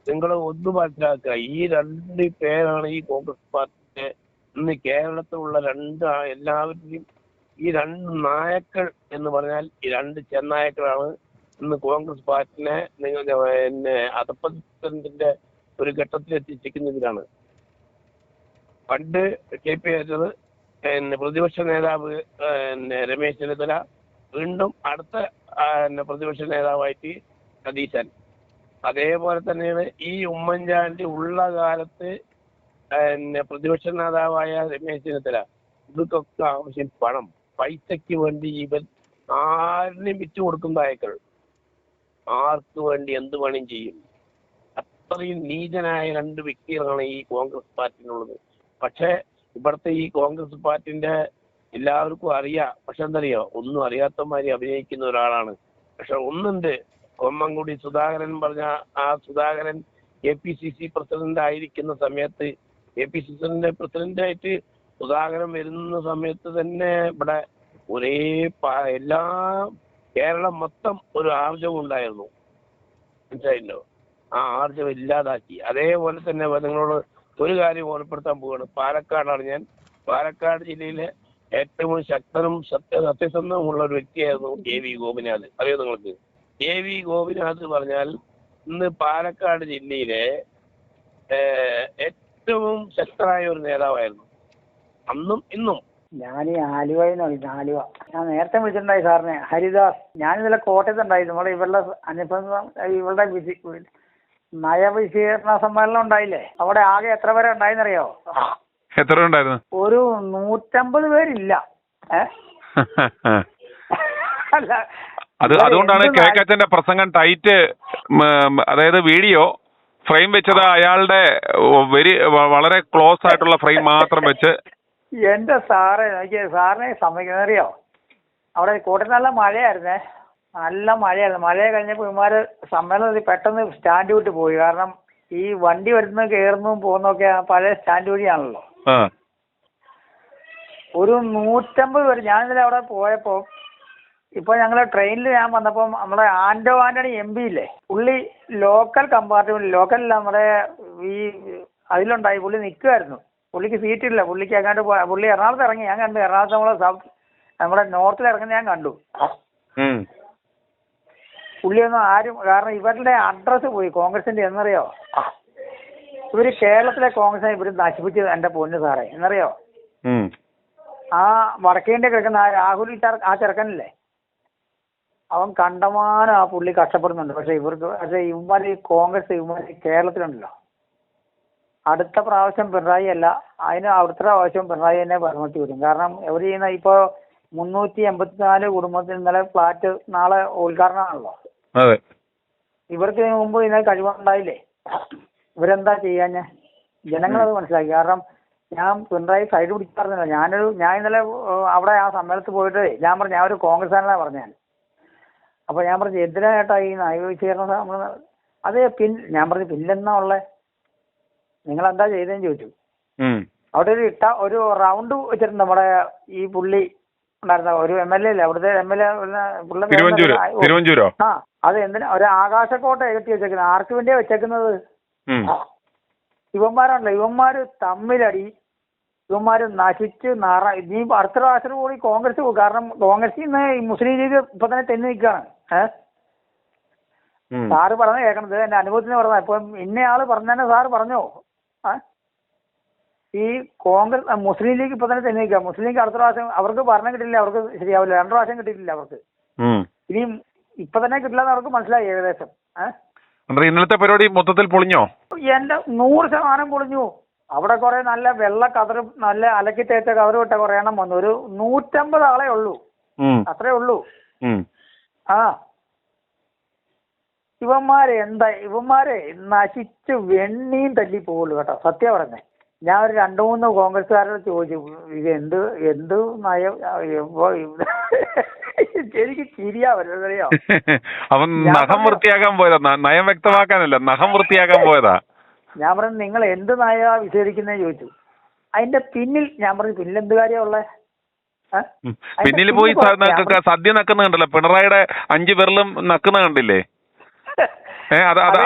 നിങ്ങൾ ഒന്ന് മനസ്സിലാക്കുക, ഈ 2 പേരാണ് ഈ കോൺഗ്രസ് പാർട്ടിയുടെ ഇന്ന് കേരളത്തിലുള്ള എല്ലാവരുടെയും ഈ 2 നായക്കൾ എന്ന് പറഞ്ഞാൽ ഈ 2 ചെന്നായക്കളാണ് ഇന്ന് കോൺഗ്രസ് പാർട്ടിനെ അധപ്പതനത്തിന്റെ ഒരു ഘട്ടത്തിൽ എത്തിച്ചിരിക്കുന്നതിലാണ്. പണ്ട് KP പ്രതിപക്ഷ നേതാവ് രമേശ് ചെന്നിത്തല, വീണ്ടും അടുത്ത പ്രതിപക്ഷ നേതാവായിട്ട് സതീശൻ. അതേപോലെ തന്നെയാണ് ഈ ഉമ്മൻചാണ്ടി ഉള്ള കാലത്ത് പ്രതിപക്ഷ നേതാവായ രമേശ് ചെന്നിത്തല. ഇവർക്കൊക്കെ ആവശ്യം പണം, പൈസയ്ക്ക് വേണ്ടി ഇവൻ ആരിനും വിറ്റ് കൊടുക്കുന്ന അയക്കൾ, ആർക്ക് വേണ്ടി എന്ത് പണിയും ചെയ്യും. അത്രയും നീചനായ രണ്ട് വ്യക്തികളാണ് ഈ കോൺഗ്രസ് പാർട്ടിയിലുള്ളത്. പക്ഷെ ഇവിടുത്തെ ഈ കോൺഗ്രസ് പാർട്ടിന്റെ എല്ലാവർക്കും അറിയാം. പക്ഷെ എന്തറിയോ, ഒന്നും അറിയാത്തമാതിരി അഭിനയിക്കുന്ന ഒരാളാണ്. പക്ഷെ ഒന്നുണ്ട്, കൊമ്മൻകുടി സുധാകരൻ പറഞ്ഞ ആ സുധാകരൻ KPCC പ്രസിഡന്റ് ആയിരിക്കുന്ന സമയത്ത്, KPCC പ്രസിഡന്റായിട്ട് സുധാകരൻ വരുന്ന സമയത്ത് തന്നെ ഇവിടെ ഒരേ എല്ലാ കേരളം മൊത്തം ഒരു ആർജവം ഉണ്ടായിരുന്നു. മനസ്സിലായില്ലോ? ആ ആർജവം ഇല്ലാതാക്കി. അതേപോലെ തന്നെ നിങ്ങളോട് ഒരു കാര്യം ഓർമ്മപ്പെടുത്താൻ പോവുകയാണ്. പാലക്കാടാണ് ഞാൻ. പാലക്കാട് ജില്ലയിലെ ഏറ്റവും ശക്തനും സത്യസന്ധവുമുള്ള ഒരു വ്യക്തിയായിരുന്നു AV ഗോപിനാഥ്. അറിയോ നിങ്ങൾക്ക്? AV ഗോപിനാഥ് പറഞ്ഞാൽ ഇന്ന് പാലക്കാട് ജില്ലയിലെ ഏറ്റവും ശക്തനായ ഒരു നേതാവായിരുന്നു, അന്നും ഇന്നും. ഞാൻ ഈ ആലുവയിൽ നിന്ന് വിളിക്കുന്നത്. ആലുവ ഞാൻ നേരത്തെ വിളിച്ചിട്ടുണ്ടായി സാറിനെ, ഹരിദാസ്. ഞാൻ ഇന്നലെ കോട്ടയത്തുണ്ടായി. നമ്മുടെ ഇവളുടെ അനുബന്ധം, ഇവളുടെ നയവിശീകരണ സമ്മേളനം ഉണ്ടായില്ലേ, അവിടെ ആകെ എത്ര പേരെ ഉണ്ടായെന്നറിയോ? എത്ര ഉണ്ടായിരുന്നു? ഒരു 150 പേരില്ല. അല്ല, അതുകൊണ്ടാണ് കേക്കച്ചന്റെ പ്രസംഗം ടൈറ്റ്, അതായത് വീഡിയോ ഫ്രെയിം വെച്ചത് അയാളുടെ വളരെ ക്ലോസ് ആയിട്ടുള്ള ഫ്രെയിം മാത്രം വെച്ച്. എന്റെ സാറേ, എനിക്ക് സാറിനെ സമ്മതിക്കുന്നറിയോ, അവിടെ കോട്ടയത്ത് നല്ല മഴയായിരുന്നേ, നല്ല മഴയായിരുന്നു. മഴ കഴിഞ്ഞപ്പോൾ ഇവന്മാര് സമ്മേളനത്തിൽ പെട്ടെന്ന് സ്റ്റാൻഡ് വിട്ട് പോയി. കാരണം ഈ വണ്ടി വരുന്ന കയറുന്നതും പോകുന്നതൊക്കെ പഴയ സ്റ്റാൻഡ് വഴിയാണല്ലോ. ഒരു 150 പേര്. ഞാൻ ഇന്നലെ അവിടെ പോയപ്പോൾ, ഇപ്പൊ ഞങ്ങള് ട്രെയിനിൽ ഞാൻ വന്നപ്പം നമ്മുടെ ആന്റണി MP ഇല്ലേ, പുള്ളി ലോക്കൽ കമ്പാർട്ട്മെന്റ്, ലോക്കലില്ല, നമ്മുടെ ഈ അതിലുണ്ടായി. പുള്ളി നിൽക്കുമായിരുന്നു. പുള്ളിക്ക് സീറ്റില്ല. പുള്ളിക്ക് അങ്ങോട്ട് പുള്ളി എറണാകുളത്ത് ഇറങ്ങി. ഞാൻ കണ്ടു. എറണാകുളത്ത് നമ്മുടെ നോർത്തിൽ ഇറങ്ങുന്ന ഞാൻ കണ്ടു. പുള്ളിയൊന്നും ആരും, കാരണം ഇവരുടെ അഡ്രസ്സ് പോയി കോൺഗ്രസിന്റെ. എന്നറിയോ, ഇവര് കേരളത്തിലെ കോൺഗ്രസിനെ ഇവര് നശിപ്പിച്ചത് എന്റെ പൊന്നു സാറേ. എന്നറിയോ, ആ വടക്കേന്ത്യ കിടക്കുന്ന ആ രാഹുൽ ആ ചെറുക്കനില്ലേ, അവൻ കണ്ടമാനം ആ പുള്ളി കഷ്ടപ്പെടുന്നുണ്ട്. പക്ഷെ ഇവന്മാര് കോൺഗ്രസ് ഇവന്മാര് കേരളത്തിലുണ്ടല്ലോ, അടുത്ത പ്രാവശ്യം പിണറായി അല്ല, അടുത്ത പ്രാവശ്യം പിണറായി തന്നെ ഭരണത്തിൽ വരും. കാരണം ഇവർ ചെയ്യുന്ന ഇപ്പോൾ 384 കുടുംബത്തിൽ ഇന്നലെ ഫ്ലാറ്റ് നാളെ ഉദ്ഘാടനമാണല്ലോ. ഇവർക്ക് മുമ്പ് ഇതിനെ കഴിവുണ്ടായില്ലേ? ഇവരെന്താ ചെയ്യാഞ്ഞ? ജനങ്ങളത് മനസ്സിലാക്കി. കാരണം ഞാൻ പിണറായി സൈഡ് പിടിക്കാറുന്നില്ല. ഞാൻ ഇന്നലെ അവിടെ ആ സമ്മേളനത്തിൽ പോയിട്ട് ഞാൻ പറഞ്ഞു, ഞാൻ ഒരു കോൺഗ്രസ്സാണെന്നാണ് പറഞ്ഞാൽ. അപ്പൊ ഞാൻ പറഞ്ഞു, എന്തിനാ ചേട്ടാ ഈ നയവിശീകരണ? അത് ഞാൻ പറഞ്ഞു, പിന്നെന്നാ ഉള്ളേ, നിങ്ങൾ എന്താ ചെയ്തതെന്ന് ചോദിച്ചു. അവിടെ ഒരു റൗണ്ട് വെച്ചിട്ടുണ്ട്. നമ്മുടെ ഈ പുള്ളി ഉണ്ടായിരുന്ന ഒരു MLA ഇല്ലേ, അവിടുത്തെ MLA ആ, അത് എന്തിനാ ഒരു ആകാശക്കോട്ട കെട്ടി വെച്ചേക്കുന്നത്? ആർക്ക് വേണ്ടിയാ വെച്ചേക്കുന്നത്? ഇവന്മാരുണ്ടല്ലോ, ഇവന്മാര് തമ്മിലടി, ഇവന്മാര് നശിച്ച് ഇനി അടുത്ത പ്രാവശ്യം കൂടി കോൺഗ്രസ് പോകും. കാരണം കോൺഗ്രസിൽ നിന്ന് മുസ്ലിം ലീഗ് ഇപ്പൊ തന്നെ തെന്നി നിൽക്കുകയാണ്. സാറ് പറഞ്ഞ കേൾക്കണത് എന്റെ അനുഭവത്തിന് പറഞ്ഞ. ഇപ്പൊ ഇന്നയാള് പറഞ്ഞതന്നെ സാറ് പറഞ്ഞോ? ഈ കോൺഗ്രസ് മുസ്ലിം ലീഗ് ഇപ്പൊ തന്നെ തെന്നി നിൽക്കുക. മുസ്ലിം ലീഗ് അടുത്ത പ്രാവശ്യം അവർക്ക് ഭരണം കിട്ടില്ല, അവർക്ക് ശരിയാവില്ല. 2 പ്രാവശ്യം കിട്ടിയിട്ടില്ല അവർക്ക്. ഇനിയും ഇപ്പൊ തന്നെ കിട്ടില്ലെന്ന് അവർക്ക് മനസ്സിലായി ഏകദേശം. ഇന്നലത്തെ പരിപാടി മൊത്തത്തിൽ പൊളിഞ്ഞോ? എന്റെ 100% പൊളിഞ്ഞു. അവിടെ കുറെ നല്ല വെള്ള കതറ്, നല്ല അലക്കി തേച്ച കതറ് വിട്ട കുറെ എണ്ണം വന്നു. ഒരു 150 ആളെ ഉള്ളൂ, അത്രേ ഉള്ളൂ. ആ, ഇവന്മാരെ നശിച്ച് വെണ്ണിയും തല്ലി പോകുള്ളൂ കേട്ടോ, സത്യം പറഞ്ഞേ. ഞാൻ ഒരു 2-3 കോൺഗ്രസ്സുകാരോട് ചോദിച്ചു, ഇത് എന്ത് നയം? എനിക്ക് ചിരിയാ വരുന്നതറിയോ? അവൻ നഖം വൃത്തിയാക്കാൻ പോയതാ, നയം വ്യക്തമാക്കാനല്ല, നഖം വൃത്തിയാക്കാൻ പോയതാ. ഞാൻ പറഞ്ഞു, നിങ്ങൾ എന്ത് നയ വിശേഷിക്കുന്നേ ചോദിച്ചു. അതിന്റെ പിന്നിൽ ഞാൻ പറഞ്ഞു, പിന്നിൽ എന്ത് കാര്യമുള്ളേ? പിന്നിൽ പോയി സദ്യ നക്കുന്ന കണ്ടല്ലോ, പിണറായിയുടെ 5 പേരിലും നക്കുന്ന കണ്ടില്ലേ?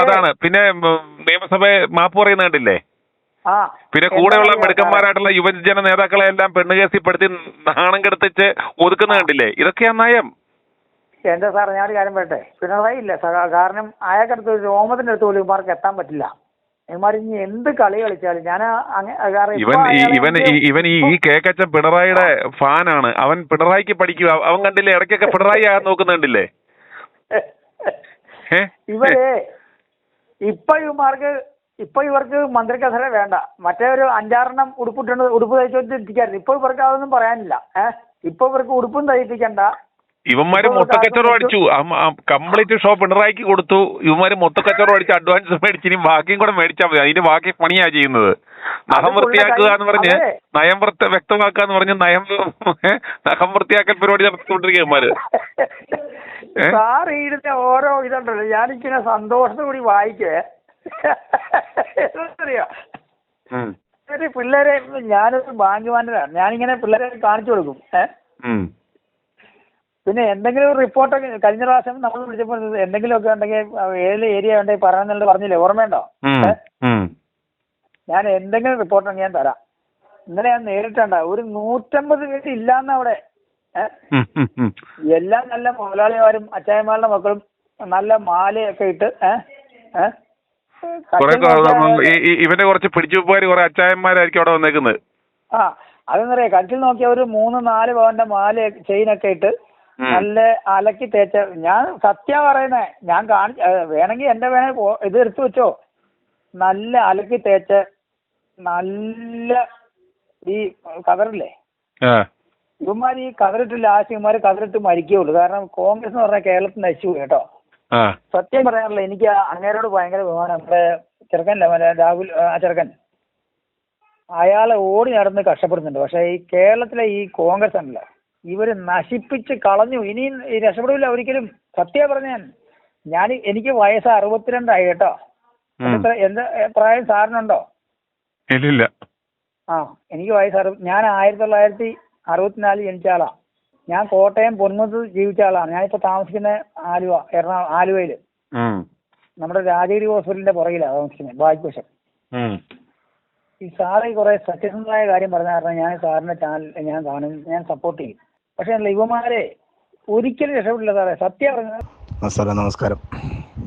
അതാണ്. പിന്നെ നിയമസഭയെ മാപ്പ് പറയുന്ന കണ്ടില്ലേ? പിന്നെ കൂടെയുള്ള മിടുക്കന്മാരായിട്ടുള്ള യുവജന നേതാക്കളെ എല്ലാം പെണ്ണുകേസിപ്പെടുത്തി നാണം കെടുത്തിച്ച് ഒതുക്കുന്ന കണ്ടില്ലേ? ഇതൊക്കെയാ നയം. എന്റെ സാർ, ഞാനൊരു കാര്യം പറയട്ടെ, പിണറായി ഇല്ല. കാരണം അയാൾക്കടുത്ത് രോമത്തിന്റെ അടുത്ത് പോലും ഇവർക്ക് എത്താൻ പറ്റില്ല. ഇവന്മാർ ഇനി എന്ത് കളി കളിച്ചാലും ഞാൻ കാരണം ഇവൻ ഈ കേക്കച്ചൻ പിണറായിയുടെ ഫാനാണ്. അവൻ പിണറായിക്ക് പഠിക്കുക. അവൻ കണ്ടില്ലേ ഇടയ്ക്കൊക്കെ പിണറായി ആകാൻ നോക്കുന്നുണ്ടില്ലേ? ഇവര് ഇപ്പൊ ഇവർക്ക് മന്ത്രി കസേര വേണ്ട. മറ്റേ ഒരു 5-6 ഉടുപ്പ് തയ്ച്ചോണ്ടിരിക്കായിരുന്നു. ഇപ്പൊ ഇവർക്ക് അതൊന്നും പറയാനില്ല. ഇപ്പൊ ഇവർക്ക് ഉടുപ്പും തയ്പ്പിക്കണ്ട. ഇവന്മാര് മൊത്തക്കച്ചവടം അടിച്ചു. കംപ്ലീറ്റ് ഷോ പിണറായിക്ക് കൊടുത്തു. ഇവന്മാര് മൊത്തക്കച്ചവടം അടിച്ച് അഡ്വാൻസ് മേടിച്ച് ഇനി ബാക്കിയും കൂടെ മേടിച്ചാൽ മതി. അതിന് ബാക്കി പണിയാ ചെയ്യുന്നത്. നഖം വൃത്തിയാക്കുക എന്ന് പറഞ്ഞ് നയം വ്യക്തമാക്കുക എന്ന് പറഞ്ഞ് നഖം വൃത്തിയാക്കൽ പരിപാടി നടത്തിക്കൊണ്ടിരിക്കുക ഇവന്മാര്. സാർ ഇതിന്റെ ഓരോ ഇതുണ്ടല്ലോ ഞാനിങ്ങനെ സന്തോഷത്തോടുകൂടി വായിക്കേ. അറിയോ പിള്ളേരെ ഞാനൊരു ബാങ്ക് മാനേജറാണ്. ഞാനിങ്ങനെ പിള്ളേരെ കാണിച്ചു കൊടുക്കും. പിന്നെ എന്തെങ്കിലും ഒരു റിപ്പോർട്ടൊക്കെ കഴിഞ്ഞ പ്രാവശ്യം നമ്മൾ വിളിച്ചപ്പോൾ എന്തെങ്കിലുമൊക്കെ ഉണ്ടെങ്കിൽ ഏത് ഏരിയ ഉണ്ടെങ്കിൽ പറയാന്നുള്ളത് പറഞ്ഞില്ലേ, ഓർമ്മയുണ്ടോ? ഞാൻ എന്തെങ്കിലും റിപ്പോർട്ടുണ്ടെങ്കിൽ ഞാൻ തരാം. ഇന്നലെ ഞാൻ നേരിട്ടുണ്ട ഒരു 150 പേര് ഇല്ലാന്ന് അവിടെ. എല്ലാം നല്ല മുതലാളിമാരും അച്ചായന്മാരുടെ മക്കളും നല്ല മാലയൊക്കെ ഇട്ട് ഇവന്റെ കുറച്ച് പിടിച്ചുപോര് കുറെ അച്ചായന്മാരായിരിക്കും അവിടെ വന്നേക്കുന്നത്. അതെന്നറിയാം. കഴുത്തിൽ നോക്കിയ ഒരു 3-4 പവന്റെ മാല ചെയിനൊക്കെ ഇട്ട് നല്ല അലക്കി തേച്ച. ഞാൻ സത്യം പറയുന്നേ, ഞാൻ വേണമെങ്കിൽ എന്റെ ഇത് എടുത്തു വെച്ചോ. നല്ല അലക്കി തേച്ച നല്ല ഈ കതറില്ലേ, ഇവന്മാർ ഈ കതറിട്ട് ലാസ്റ്റ് ഇവന്മാര് കതറിട്ട് മരിക്കുകയുള്ളൂ. കാരണം കോൺഗ്രസ് എന്ന് പറഞ്ഞാൽ കേരളത്തിൽ നശിച്ചു കേട്ടോ. സത്യം പറയാനുള്ള എനിക്ക് അങ്ങേരോട് ഭയങ്കര ബഹുമാനം. നമ്മുടെ ചെറുക്കനല്ലേ രാഹുൽ, ആ ചെറുക്കൻ, അയാളെ ഓടി നടന്ന് കഷ്ടപ്പെടുന്നുണ്ട്. പക്ഷെ ഈ കേരളത്തിലെ ഈ കോൺഗ്രസ് ഉണ്ടല്ലോ, ഇവര് നശിപ്പിച്ച് കളഞ്ഞു. ഇനിയും രക്ഷപ്പെടില്ല ഒരിക്കലും. സത്യം പറഞ്ഞാൽ എനിക്ക് വയസ്സ് 62 കേട്ടോ. എന്താ പ്രായം സാറിനുണ്ടോ? ഇല്ല. എനിക്ക് വയസ്സ് ഞാൻ 1964 ജനിച്ച ആളാ. ഞാൻ കോട്ടയം പൊന്മുഖത്ത് ജീവിച്ച ആളാണ്. ഞാനിപ്പോ താമസിക്കുന്ന ആലുവയില്. നമ്മുടെ രാജഗിരി ഹോസ്പിറ്റലിന്റെ പുറകിലാണ് താമസിക്കുന്നത്, ബാഗ്വശം. ഈ സാറ് കുറെ സത്യസന്ധമായ കാര്യം പറഞ്ഞ കാരണം ഞാൻ സാറിന്റെ ചാനൽ ഞാൻ കാണും, ഞാൻ സപ്പോർട്ട് ചെയ്യും. പക്ഷെ യുവമാരെ ഒരിക്കലും രക്ഷപ്പെടില്ല സാറേ, സത്യം പറഞ്ഞത്. സാറേ നമസ്കാരം.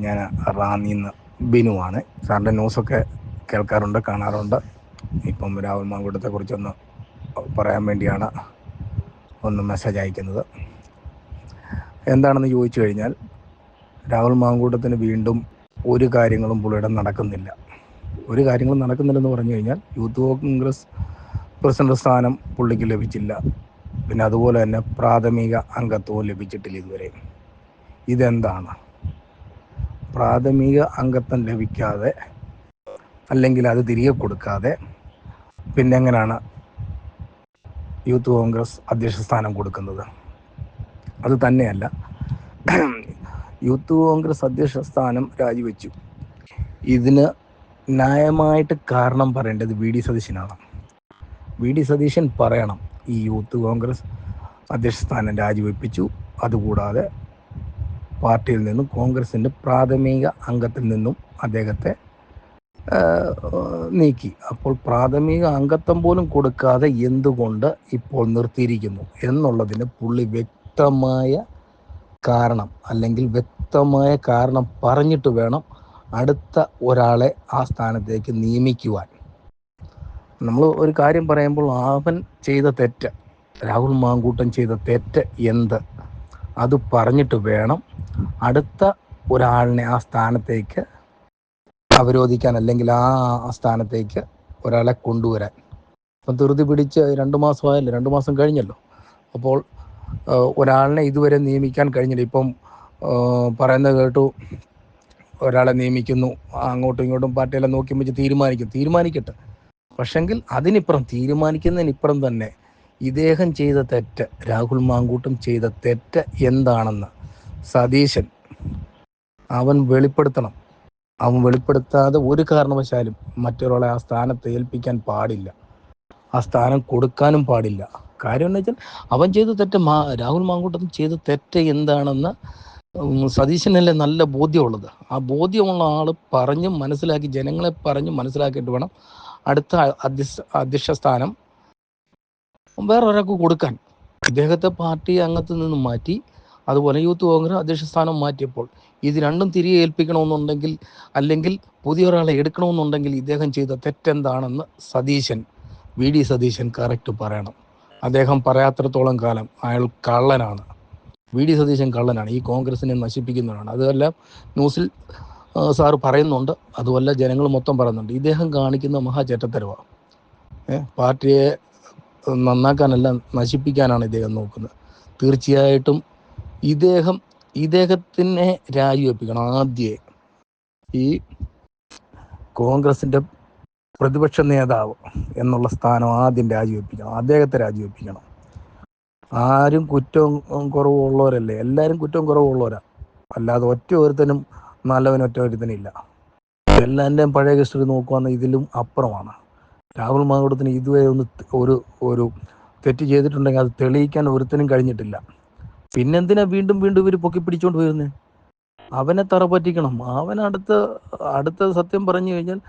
ഞാൻ റാന്നിന്ന് ബിനുവാണ്. സാറിൻ്റെ ന്യൂസൊക്കെ കേൾക്കാറുണ്ട്, കാണാറുണ്ട്. ഇപ്പം രാഹുൽ മാങ്കൂട്ടത്തെ കുറിച്ചൊന്ന് പറയാൻ വേണ്ടിയാണ് ഒന്ന് മെസ്സേജ് അയക്കുന്നത്. എന്താണെന്ന് ചോദിച്ചു കഴിഞ്ഞാൽ, രാഹുൽ മാങ്കൂട്ടത്തിന് വീണ്ടും ഒരു കാര്യങ്ങളും പുള്ളിയുടെ നടക്കുന്നില്ല. ഒരു കാര്യങ്ങളും നടക്കുന്നില്ലെന്ന് പറഞ്ഞു കഴിഞ്ഞാൽ, യൂത്ത് കോൺഗ്രസ് പ്രസിഡന്റ് സ്ഥാനം പുള്ളിക്ക് ലഭിച്ചില്ല. പിന്നെ അതുപോലെ തന്നെ പ്രാഥമിക അംഗത്വവും ലഭിച്ചിട്ടില്ല ഇതുവരെ. ഇതെന്താണ്? പ്രാഥമിക അംഗത്വം ലഭിക്കാതെ അല്ലെങ്കിൽ അത് തിരികെ കൊടുക്കാതെ പിന്നെ എങ്ങനെയാണ് യൂത്ത് കോൺഗ്രസ് അധ്യക്ഷ സ്ഥാനം കൊടുക്കുന്നത്? അത് തന്നെയല്ല, യൂത്ത് കോൺഗ്രസ് അധ്യക്ഷ സ്ഥാനം രാജിവെച്ചു. ഇതിന് ന്യായമായിട്ട് കാരണം പറയേണ്ടത് വി.ഡി. സതീശനാണ്. വി.ഡി. സതീശൻ പറയണം, ഈ യൂത്ത് കോൺഗ്രസ് അധ്യക്ഷ സ്ഥാനം രാജിവെപ്പിച്ചു, അതുകൂടാതെ പാർട്ടിയിൽ നിന്നും കോൺഗ്രസിൻ്റെ പ്രാഥമിക അംഗത്തിൽ നിന്നും അദ്ദേഹത്തെ നീക്കി. അപ്പോൾ പ്രാഥമിക അംഗത്വം പോലും കൊടുക്കാതെ എന്തുകൊണ്ട് ഇപ്പോൾ നിർത്തിയിരിക്കുന്നു എന്നുള്ളതിന് പുള്ളി വ്യക്തമായ കാരണം അല്ലെങ്കിൽ വ്യക്തമായ കാരണം പറഞ്ഞിട്ട് വേണം അടുത്ത ഒരാളെ ആ സ്ഥാനത്തേക്ക് നിയമിക്കുവാൻ. നമ്മൾ ഒരു കാര്യം പറയുമ്പോൾ അവൻ ചെയ്ത തെറ്റ്, രാഹുൽ മാങ്കൂട്ടൻ ചെയ്ത തെറ്റ് എന്ത്, അത് പറഞ്ഞിട്ട് വേണം അടുത്ത ഒരാളിനെ ആ സ്ഥാനത്തേക്ക് അവരോധിക്കാൻ അല്ലെങ്കിൽ ആ സ്ഥാനത്തേക്ക് ഒരാളെ കൊണ്ടുവരാൻ. ഇപ്പം ധൃതി പിടിച്ച് 2 മാസമായല്ലോ, 2 മാസം കഴിഞ്ഞല്ലോ. അപ്പോൾ ഒരാളിനെ ഇതുവരെ നിയമിക്കാൻ കഴിഞ്ഞില്ല. ഇപ്പം പറയുന്നത് കേട്ടു, ഒരാളെ നിയമിക്കുന്നു, അങ്ങോട്ടും ഇങ്ങോട്ടും പാർട്ടിയെല്ലാം നോക്കി വെച്ച് തീരുമാനിക്കട്ടെ. പക്ഷെങ്കിൽ അതിനിപ്പുറം തീരുമാനിക്കുന്നതിനിപ്പുറം തന്നെ ഇദ്ദേഹം ചെയ്ത തെറ്റ്, രാഹുൽ മാങ്കൂട്ടം ചെയ്ത തെറ്റ് എന്താണെന്ന് സതീശൻ അവൻ വെളിപ്പെടുത്തണം. അവൻ വെളിപ്പെടുത്താതെ ഒരു കാരണവശാലും മറ്റൊരാളെ ആ സ്ഥാനത്ത് ഏൽപ്പിക്കാൻ പാടില്ല, ആ സ്ഥാനം കൊടുക്കാനും പാടില്ല. കാര്യം എന്ന് വെച്ചാൽ അവൻ ചെയ്ത തെറ്റ്, രാഹുൽ മാങ്കൂട്ടം ചെയ്ത തെറ്റ് എന്താണെന്ന് സതീശനല്ലേ നല്ല ബോധ്യമുള്ളത്. ആ ബോധ്യമുള്ള ആൾ പറഞ്ഞ് മനസ്സിലാക്കി, ജനങ്ങളെ പറഞ്ഞ് മനസ്സിലാക്കിയിട്ട് വേണം അടുത്ത അധ്യക്ഷ സ്ഥാനം വേറൊരാൾക്ക് കൊടുക്കാൻ. ഇദ്ദേഹത്തെ പാർട്ടി അംഗത്തിൽ നിന്ന് മാറ്റി അതുപോലെ യൂത്ത് കോൺഗ്രസ് അധ്യക്ഷ സ്ഥാനം മാറ്റിയപ്പോൾ ഇത് രണ്ടും തിരികെ ഏൽപ്പിക്കണമെന്നുണ്ടെങ്കിൽ, അല്ലെങ്കിൽ പുതിയ ഒരാളെ എടുക്കണമെന്നുണ്ടെങ്കിൽ ഇദ്ദേഹം ചെയ്ത തെറ്റെന്താണെന്ന് വി.ഡി. സതീശൻ കറക്റ്റ് പറയണം. അദ്ദേഹം പറയാത്തിടത്തോളം കാലം അയാൾ കള്ളനാണ്. വി.ഡി. സതീശൻ കള്ളനാണ്, ഈ കോൺഗ്രസിനെ നശിപ്പിക്കുന്നവരാണ്. അതുമല്ല ന്യൂസിൽ സാറ് പറയുന്നുണ്ട്, അതുമല്ല ജനങ്ങൾ മൊത്തം പറയുന്നുണ്ട്, ഇദ്ദേഹം കാണിക്കുന്ന മഹാചേറ്റത്തരവാണ്. പാർട്ടിയെ നന്നാക്കാനല്ല നശിപ്പിക്കാനാണ് ഇദ്ദേഹം നോക്കുന്നത്. തീർച്ചയായിട്ടും ഇദ്ദേഹത്തിനെ രാജിവെപ്പിക്കണം. ആദ്യമേ ഈ കോൺഗ്രസിൻ്റെ പ്രതിപക്ഷ നേതാവ് എന്നുള്ള സ്ഥാനം ആദ്യം രാജിവെപ്പിക്കണം. അദ്ദേഹത്തെ രാജിവെപ്പിക്കണം. ആരും കുറ്റവും കുറവുള്ളവരല്ലേ, എല്ലാവരും കുറ്റവും കുറവുള്ളവരാ. അല്ലാതെ ഒറ്റ ഒരുത്തനും നല്ലവനൊറ്റ ഒരുത്തനില്ല. എല്ലാവരുടെയും പഴയ ഹിസ്റ്ററി നോക്കുകയാണെങ്കിൽ ഇതിലും അപ്പുറമാണ്. രാഹുൽ മാങ്കൂട്ടത്തിന് ഇതുവരെ ഒരു തെറ്റ് ചെയ്തിട്ടുണ്ടെങ്കിൽ അത് തെളിയിക്കാൻ ഒരുത്തനും കഴിഞ്ഞിട്ടില്ല. പിന്നെന്തിനാ വീണ്ടും ഇവർ പൊക്കി പിടിച്ചോണ്ട് വരുന്നത്? അവനെ തറ പറ്റിക്കണം. അവൻ അടുത്ത സത്യം പറഞ്ഞു കഴിഞ്ഞാൽ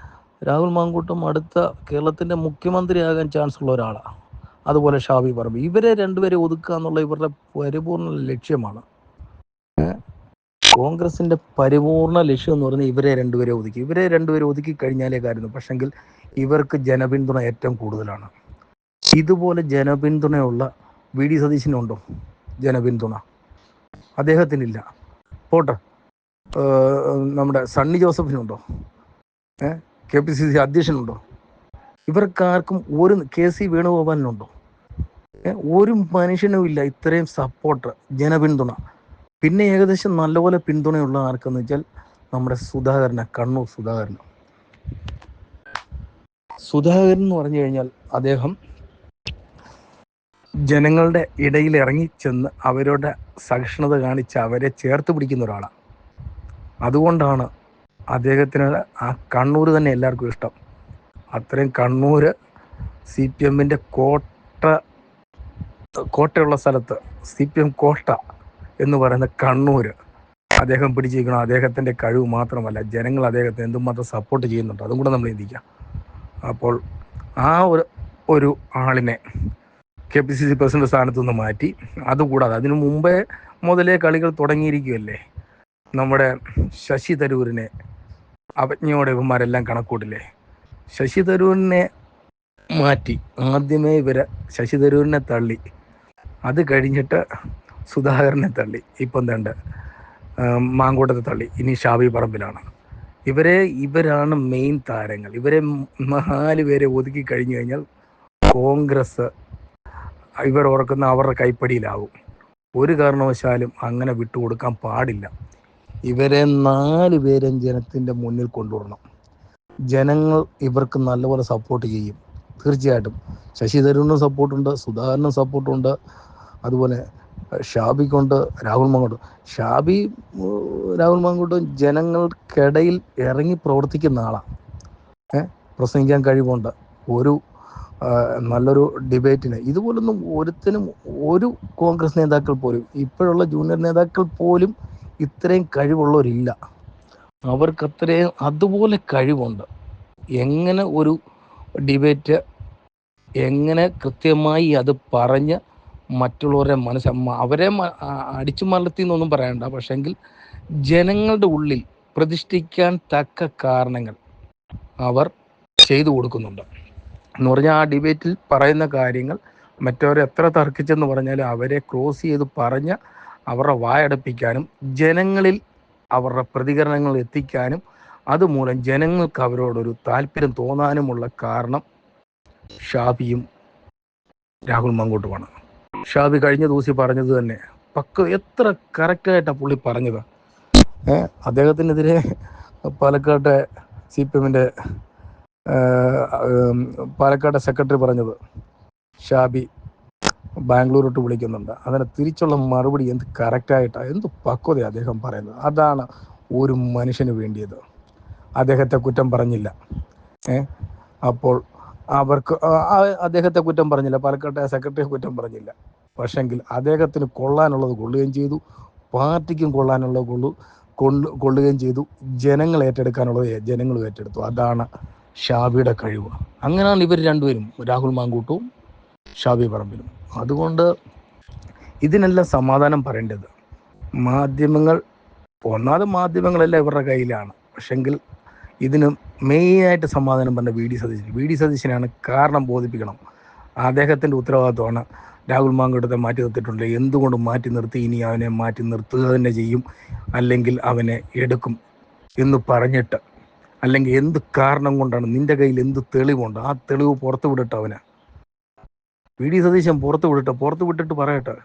രാഹുൽ മാങ്കൂട്ടം അടുത്ത കേരളത്തിൻ്റെ മുഖ്യമന്ത്രിയാകാൻ ചാൻസ് ഉള്ള ഒരാളാണ്. അതുപോലെ ഷാഫി പറമ്പിൽ. ഇവരെ രണ്ടുപേരെ ഒതുക്കുക എന്നുള്ള ഇവരുടെ പരിപൂർണ ലക്ഷ്യമാണ്. കോൺഗ്രസിൻ്റെ പരിപൂർണ ലക്ഷ്യം എന്ന് പറഞ്ഞാൽ ഇവരെ രണ്ടുപേരെ ഒതുക്കി കഴിഞ്ഞാലേ കാര്യം. പക്ഷെങ്കിൽ ഇവർക്ക് ജനപിന്തുണ ഏറ്റവും കൂടുതലാണ്. ഇതുപോലെ ജനപിന്തുണയുള്ള വി.ഡി. സതീശനുണ്ടോ? ജനപിന്തുണ അദ്ദേഹത്തിനില്ല. പോട്ടെ, നമ്മുടെ സണ്ണി ജോസഫിനുണ്ടോ? KPCC അധ്യക്ഷനുണ്ടോ? ഇവർക്കാർക്കും KC വേണുഗോപാലിനുണ്ടോ? ഒരു മനുഷ്യനും ഇല്ല ഇത്രയും സപ്പോർട്ട്, ജനപിന്തുണ. പിന്നെ ഏകദേശം നല്ലപോലെ പിന്തുണയുള്ള ആർക്കെന്ന് വെച്ചാൽ നമ്മുടെ കണ്ണൂർ സുധാകരൻ എന്ന് പറഞ്ഞു കഴിഞ്ഞാൽ അദ്ദേഹം ജനങ്ങളുടെ ഇടയിൽ ഇറങ്ങി ചെന്ന് അവരുടെ സഹിഷ്ണുത കാണിച്ച് അവരെ ചേർത്ത് പിടിക്കുന്ന ഒരാളാണ്. അതുകൊണ്ടാണ് അദ്ദേഹത്തിന് ആ കണ്ണൂർ തന്നെ എല്ലാവർക്കും ഇഷ്ടം. അത്രയും കണ്ണൂർ CPM-ൻ്റെ കോട്ടയുള്ള സ്ഥലത്ത്, CPM കോട്ട എന്ന് പറയുന്ന കണ്ണൂർ അദ്ദേഹം പിടിച്ചിരിക്കണം. അദ്ദേഹത്തിൻ്റെ കഴിവ് മാത്രമല്ല, ജനങ്ങൾ അദ്ദേഹത്തെ എന്തുമാത്രം സപ്പോർട്ട് ചെയ്യുന്നുണ്ട്, അതും കൂടെ നമ്മൾ ചിന്തിക്കാം. അപ്പോൾ ആ ഒരു ആളിനെ KPCC പ്രസിഡന്റ് സ്ഥാനത്തു നിന്ന് മാറ്റി, അതുകൂടാതെ അതിനു മുമ്പേ മുതലേ കളികൾ തുടങ്ങിയിരിക്കുകയല്ലേ. നമ്മുടെ ശശി തരൂരിനെ അവജ്ഞയോടെ ഇവന്മാരെല്ലാം കണക്കൂട്ടില്ലേ. ശശി തരൂരിനെ മാറ്റി, ആദ്യമേ ശശി തരൂരിനെ തള്ളി, അത് കഴിഞ്ഞിട്ട് സുധാകരനെ തള്ളി, ഇപ്പം മാങ്കൂട്ടത്തെ തള്ളി, ഇനി ഷാഫി പറമ്പിലാണ്. ഇവരാണ് മെയിൻ താരങ്ങൾ. ഇവരെ 4 പേരെ ഒതുക്കി കഴിഞ്ഞു കഴിഞ്ഞാൽ കോൺഗ്രസ് ഇവർ ഓർക്കുന്ന അവരുടെ കൈപ്പടിയിലാവും. ഒരു കാരണവശാലും അങ്ങനെ വിട്ടുകൊടുക്കാൻ പാടില്ല. ഇവരെ 4 പേരും ജനത്തിൻ്റെ മുന്നിൽ കൊണ്ടുവരണം. ജനങ്ങൾ ഇവർക്ക് നല്ലപോലെ സപ്പോർട്ട് ചെയ്യും. തീർച്ചയായിട്ടും ശശി തരൂരിനും സപ്പോർട്ടുണ്ട്, സുധാകരനും സപ്പോർട്ടുണ്ട്, അതുപോലെ ഷാഫിക്കുണ്ട്, രാഹുൽ മാങ്കൂട്ടം ജനങ്ങൾക്കിടയിൽ ഇറങ്ങി പ്രവർത്തിക്കുന്ന ആളാണ്. പ്രസംഗിക്കാൻ കഴിവുണ്ട്. നല്ലൊരു ഡിബേറ്റിന് ഇതുപോലൊന്നും ഒരു കോൺഗ്രസ് നേതാക്കൾ പോലും, ഇപ്പോഴുള്ള ജൂനിയർ നേതാക്കൾ പോലും ഇത്രയും കഴിവുള്ളവരില്ല. അവർക്കത്രയും അതുപോലെ കഴിവുണ്ട്. എങ്ങനെ ഒരു ഡിബേറ്റ് എങ്ങനെ കൃത്യമായി അത് പറഞ്ഞ് മറ്റുള്ളവരെ അവരെ അടിച്ചു മലർത്തി എന്നൊന്നും പറയണ്ട, പക്ഷെങ്കിൽ ജനങ്ങളുടെ ഉള്ളിൽ പ്രതിഷ്ഠിക്കാൻ തക്ക കാരണങ്ങൾ അവർ ചെയ്തു കൊടുക്കുന്നുണ്ട് എന്ന് പറഞ്ഞാൽ, ആ ഡിബേറ്റിൽ പറയുന്ന കാര്യങ്ങൾ മറ്റവരെ എത്ര തർക്കിച്ചെന്ന് പറഞ്ഞാലും അവരെ ക്രോസ് ചെയ്ത് പറഞ്ഞ് അവരുടെ വായടപ്പിക്കാനും ജനങ്ങളിൽ അവരുടെ പ്രതികരണങ്ങൾ എത്തിക്കാനും അതുമൂലം ജനങ്ങൾക്ക് അവരോടൊരു താല്പര്യം തോന്നാനുമുള്ള കാരണം ഷാഫിയും രാഹുൽ മാങ്കൂട്ടുമാണ്. ഷാഫി കഴിഞ്ഞ ദിവസം പറഞ്ഞത് തന്നെ എത്ര കറക്റ്റായിട്ടാണ് പുള്ളി പറഞ്ഞത്. അദ്ദേഹത്തിനെതിരെ പാലക്കാട്ടെ CPM-ൻ്റെ പാലക്കാട്ടെ സെക്രട്ടറി പറഞ്ഞത് ഷാഫി ബാംഗ്ലൂരോട്ട് വിളിക്കുന്നുണ്ട്. അതിന് തിരിച്ചുള്ള മറുപടി എന്ത് കറക്റ്റായിട്ടാണ്, എന്ത് പക്വതയാണ് അദ്ദേഹം പറയുന്നത്. അതാണ് ഒരു മനുഷ്യന് വേണ്ടിയത്. അദ്ദേഹത്തെ കുറ്റം പറഞ്ഞില്ല. അപ്പോൾ അവർക്ക് അദ്ദേഹത്തെ കുറ്റം പറഞ്ഞില്ല, പാലക്കാട്ടെ സെക്രട്ടറിയെ കുറ്റം പറഞ്ഞില്ല. പക്ഷെങ്കിൽ അദ്ദേഹത്തിന് കൊള്ളാനുള്ളത് കൊള്ളുകയും ചെയ്തു, പാർട്ടിക്കും കൊള്ളാനുള്ളത് കൊള്ളുകയും ചെയ്തു, ജനങ്ങൾ ഏറ്റെടുക്കാനുള്ളത് ജനങ്ങൾ ഏറ്റെടുത്തു. അതാണ് ഷാഫിയുടെ കഴിവ്. അങ്ങനെയാണ് ഇവർ രണ്ടുപേരും, രാഹുൽ മാങ്കൂട്ടവും ഷാഫി പറമ്പിലും. അതുകൊണ്ട് ഇതിനെല്ലാം സമാധാനം പറയേണ്ടത് മാധ്യമങ്ങൾ, ഒന്നാമത് മാധ്യമങ്ങളെല്ലാം ഇവരുടെ കയ്യിലാണ്. പക്ഷെങ്കിൽ ഇതിന് മെയിനായിട്ട് സമാധാനം പറഞ്ഞ വി ഡി സതീശനാണ്. കാരണം ബോധിപ്പിക്കണം. അദ്ദേഹത്തിൻ്റെ ഉത്തരവാദിത്വമാണ്. രാഹുൽ മാങ്കൂട്ടത്തെ മാറ്റി നിർത്തിയിട്ടുണ്ട്, എന്തുകൊണ്ട് മാറ്റി നിർത്തി, ഇനി അവനെ മാറ്റി നിർത്തുക തന്നെ ചെയ്യും, അല്ലെങ്കിൽ അവനെ എടുക്കും എന്ന് പറഞ്ഞിട്ട്, അല്ലെങ്കിൽ എന്ത് കാരണം കൊണ്ടാണ്, നിന്റെ കയ്യിൽ എന്ത് തെളിവുണ്ട്, ആ തെളിവ് പുറത്തു വിടട്ടെ. അവന് വി ഡി സതീശൻ പുറത്തു വിട്ടിട്ട് പറയട്ടെ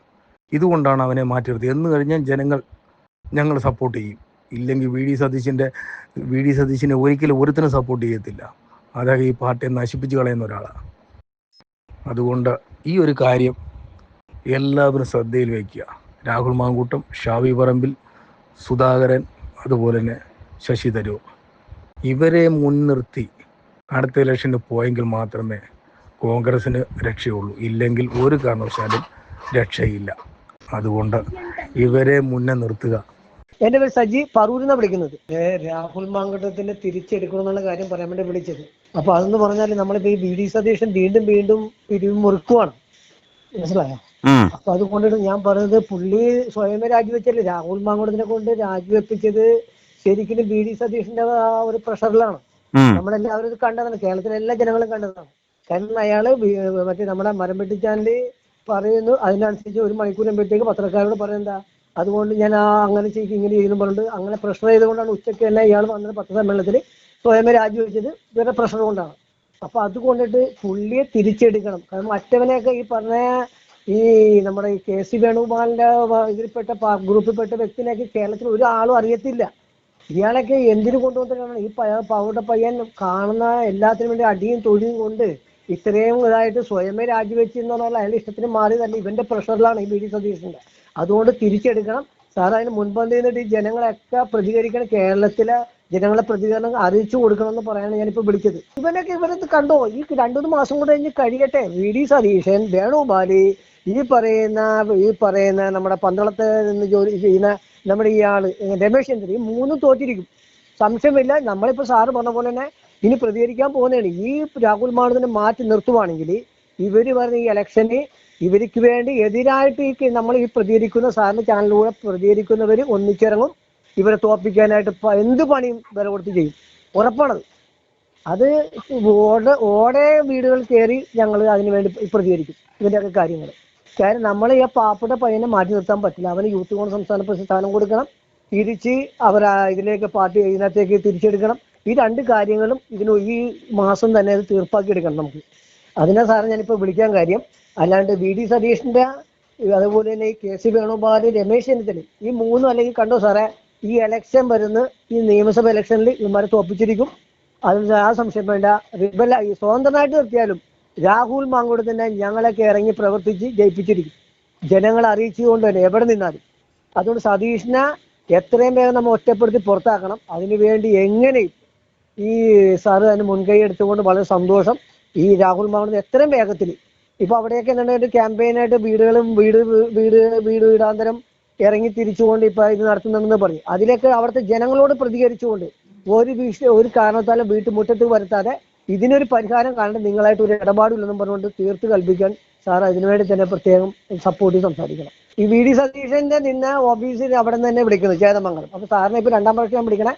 ഇതുകൊണ്ടാണ് അവനെ മാറ്റി നിർത്തി എന്ന് കഴിഞ്ഞാൽ ഞങ്ങൾ സപ്പോർട്ട് ചെയ്യും. ഇല്ലെങ്കിൽ വി ഡി സതീശനെ ഒരിക്കലും ഒരുത്തിനും സപ്പോർട്ട് ചെയ്യത്തില്ല. അതായത് ഈ പാർട്ടിയെ നശിപ്പിച്ച് കളയുന്ന ഒരാളാണ്. അതുകൊണ്ട് ഈ ഒരു കാര്യം എല്ലാവരും ശ്രദ്ധയിൽ വയ്ക്കുക. രാഹുൽ മാങ്കൂട്ടം, ഷാഫി പറമ്പിൽ, സുധാകരൻ, അതുപോലെ തന്നെ ശശി തരൂർ, ഇവരെ മുൻനിർത്തി അടുത്ത ഇലക്ഷന് പോയെങ്കിൽ മാത്രമേ കോൺഗ്രസിന് രക്ഷയുള്ളൂ. ഇല്ലെങ്കിൽ ഒരു കാരണവശാലും രക്ഷയില്ല. അതുകൊണ്ട് ഇവരെ മുന്നേ നിർത്തുക. എന്റെ പേര് സജി പറൂരിന്നാ വിളിക്കുന്നത്. രാഹുൽ മാങ്കൂട്ടത്തിനെ തിരിച്ചെടുക്കണമെന്നുള്ള കാര്യം പറയാൻ വേണ്ടി വിളിച്ചത്. അപ്പൊ അതെന്ന് പറഞ്ഞാൽ നമ്മളിപ്പോ ഈ വി ഡി സതീശൻ വീണ്ടും പിരിമുറുക്കുവാണ്, മനസ്സിലായോ? അപ്പൊ അതുകൊണ്ടിട്ട് ഞാൻ പറയുന്നത്, പുള്ളി സ്വയമേ രാജിവെച്ചല്ലേ. രാഹുൽ മാങ്കൂട്ടത്തിനെ കൊണ്ട് രാജിവെപ്പിച്ചത് ശരിക്കും വി ഡി സതീശന്റെ ആ ഒരു പ്രഷറിലാണ്. നമ്മളെല്ലാവരും ഇത് കണ്ടതാണ്, കേരളത്തിലെ എല്ലാ ജനങ്ങളും കണ്ടതാണ്. കാരണം അയാള് മറ്റേ നമ്മുടെ മരംവെട്ടി ചാനല് പറയുന്നു, അതിനനുസരിച്ച് 1 മണിക്കൂറുമ്പോഴത്തേക്ക് പത്രക്കാരോട് പറയുന്നതാ, അതുകൊണ്ട് ഞാൻ അങ്ങനെ ചെയ്യും ഇങ്ങനെ ചെയ്യുന്നു പറഞ്ഞിട്ട് അങ്ങനെ പ്രഷർ ചെയ്തുകൊണ്ടാണ് ഉച്ചയ്ക്ക് തന്നെ ഇയാൾ വന്നത് പത്രസമ്മേളനത്തിൽ സ്വയമേ രാജിവെച്ചത് ഇവരുടെ പ്രഷർ കൊണ്ടാണ്. അപ്പൊ അതുകൊണ്ടിട്ട് പുള്ളിയെ തിരിച്ചെടുക്കണം. കാരണം മറ്റവനെയൊക്കെ ഈ പറഞ്ഞ ഈ നമ്മുടെ ഈ KC വേണുഗോപാലിന്റെ ഇതിൽപ്പെട്ട ഗ്രൂപ്പിൽപ്പെട്ട വ്യക്തിനെയൊക്കെ കേരളത്തിൽ ഒരാളും അറിയത്തില്ല. ഇയാളൊക്കെ എന്തിനു കൊണ്ടുവന്നിട്ടാണ് ഈ പാവപ്പെട്ട പയ്യൻ കാണുന്ന എല്ലാത്തിനും വേണ്ടി അടിയും തൊഴിയും കൊണ്ട് ഇത്രയും ഇതായിട്ട് സ്വയമേ രാജിവെച്ചെന്ന് പറഞ്ഞാൽ അയാളുടെ ഇഷ്ടത്തിന് മാറിയതല്ല, ഇവന്റെ പ്രഷറിലാണ് ഈ വി ഡി സതീശന്റെ. അതുകൊണ്ട് തിരിച്ചെടുക്കണം സാർ. അതിന് മുൻപന്തിയിൽ നിന്നിട്ട് ഈ ജനങ്ങളൊക്കെ പ്രതികരിക്കണം, കേരളത്തിലെ ജനങ്ങളെ പ്രതികരണം അറിയിച്ചു കൊടുക്കണം എന്ന് പറയാനാണ് ഞാനിപ്പോൾ വിളിച്ചത്. ഇവരത് കണ്ടോ, ഈ 2-3 മാസം കൂടെ കഴിഞ്ഞ് കഴിയട്ടെ. വി ഡി സതീശൻ, വേണുഗോപാല്, ഈ പറയുന്ന നമ്മുടെ പന്തളത്ത് നിന്ന് ജോലി ചെയ്യുന്ന നമ്മുടെ ഇയാള് രമേശ് ചെന്നിത്തല, ഈ 3 തോറ്റിരിക്കും, സംശയമില്ല. നമ്മളിപ്പോൾ സാറ് പറഞ്ഞ പോലെ തന്നെ ഇനി പ്രതികരിക്കാൻ പോകുന്നതാണ്. ഈ രാഹുൽ മാങ്കൂട്ടത്തിനെ മാറ്റി നിർത്തുവാണെങ്കിൽ ഇവര് പറഞ്ഞ ഈ ഇലക്ഷന് ഇവർക്ക് വേണ്ടി എതിരായിട്ട് നമ്മൾ ഈ പ്രതികരിക്കുന്ന സാറിന്റെ ചാനലിലൂടെ പ്രതികരിക്കുന്നവർ ഒന്നിച്ചിറങ്ങും. ഇവരെ തോൽപ്പിക്കാനായിട്ട് എന്ത് പണിയും വില കൊടുത്ത് ചെയ്യും, ഉറപ്പാണത്. അത് ഓടെ വീടുകൾ കയറി ഞങ്ങൾ അതിനു വേണ്ടി പ്രതികരിക്കും ഇതിൻ്റെയൊക്കെ കാര്യങ്ങൾ. കാര്യം നമ്മൾ ഈ പാവപ്പെട്ട പയ്യനെ മാറ്റി നിർത്താൻ പറ്റില്ല. അവന് യൂത്ത് കോൺഗ്രസ് സംസ്ഥാന പ്രസിഡന്റ് സ്ഥാനം കൊടുക്കണം, തിരിച്ച് അവർ ഇതിലേക്ക് പാർട്ടി ഇതിനകത്തേക്ക് തിരിച്ചെടുക്കണം. ഈ 2 കാര്യങ്ങളും ഈ മാസം തന്നെ അത് തീർപ്പാക്കി എടുക്കണം നമുക്ക്. അതിനാ സാറ് ഞാനിപ്പോൾ വിളിക്കാൻ കാര്യം. അല്ലാണ്ട് വി ഡി സതീശന്റെ അതുപോലെ തന്നെ ഈ KC വേണുഗോപാൽ, രമേശ് ചെന്നിത്തല, ഈ 3 അല്ലെങ്കിൽ കണ്ടോ സാറേ, ഈ ഇലക്ഷൻ വരുന്ന ഈ നിയമസഭ ഇലക്ഷനിൽ ഇവന്മാരെ തോപ്പിച്ചിരിക്കും. അതിന് ആ സംശയം വേണ്ട. സ്വതന്ത്രമായിട്ട് നിർത്തിയാലും രാഹുൽ മാങ്കൂട്ടത്തിനെ ഞങ്ങളൊക്കെ ഇറങ്ങി പ്രവർത്തിച്ച് ജയിപ്പിച്ചിരിക്കും, ജനങ്ങളെ അറിയിച്ചുകൊണ്ട് തന്നെ എവിടെ നിന്നാലും. അതുകൊണ്ട് സതീഷിനെ എത്രയും വേഗം നമ്മൾ ഒറ്റപ്പെടുത്തി പുറത്താക്കണം. അതിനുവേണ്ടി എങ്ങനെയും ഈ സാറ് അതിന് മുൻകൈ എടുത്തുകൊണ്ട് വളരെ സന്തോഷം. ഈ രാഹുൽ മാങ്കൂട്ടത്തിന് എത്രയും വേഗത്തിൽ ഇപ്പൊ അവിടെയൊക്കെ എന്താണ് ക്യാമ്പയിനായിട്ട് വീടാന്തരം ഇറങ്ങി തിരിച്ചുകൊണ്ട് ഇപ്പൊ ഇത് നടത്തുന്നുണ്ടെന്ന് പറഞ്ഞു. അതിലേക്ക് അവിടുത്തെ ജനങ്ങളോട് പ്രതികരിച്ചുകൊണ്ട് ഒരു കാരണത്താലും വീട്ടുമുറ്റത്ത് വരുത്താതെ ഇതിനൊരു പരിഹാരം കാണേണ്ട നിങ്ങളായിട്ട് ഒരു ഇടപാടില്ലെന്നും പറഞ്ഞുകൊണ്ട് തീർത്ത് കൽപ്പിക്കാൻ സാർ അതിനുവേണ്ടി തന്നെ പ്രത്യേകം സപ്പോർട്ട് ചെയ്ത് സംസാരിക്കണം. ഈ വി ഡി സതീശന്റെ നിന്ന് ഓഫീസിൽ അവിടെ നിന്ന് തന്നെ വിളിക്കുന്നത് ചേതമംഗലം. അപ്പൊ സാറിനെ ഇപ്പൊ 2ാം പ്രാവശ്യം വിളിക്കണേ.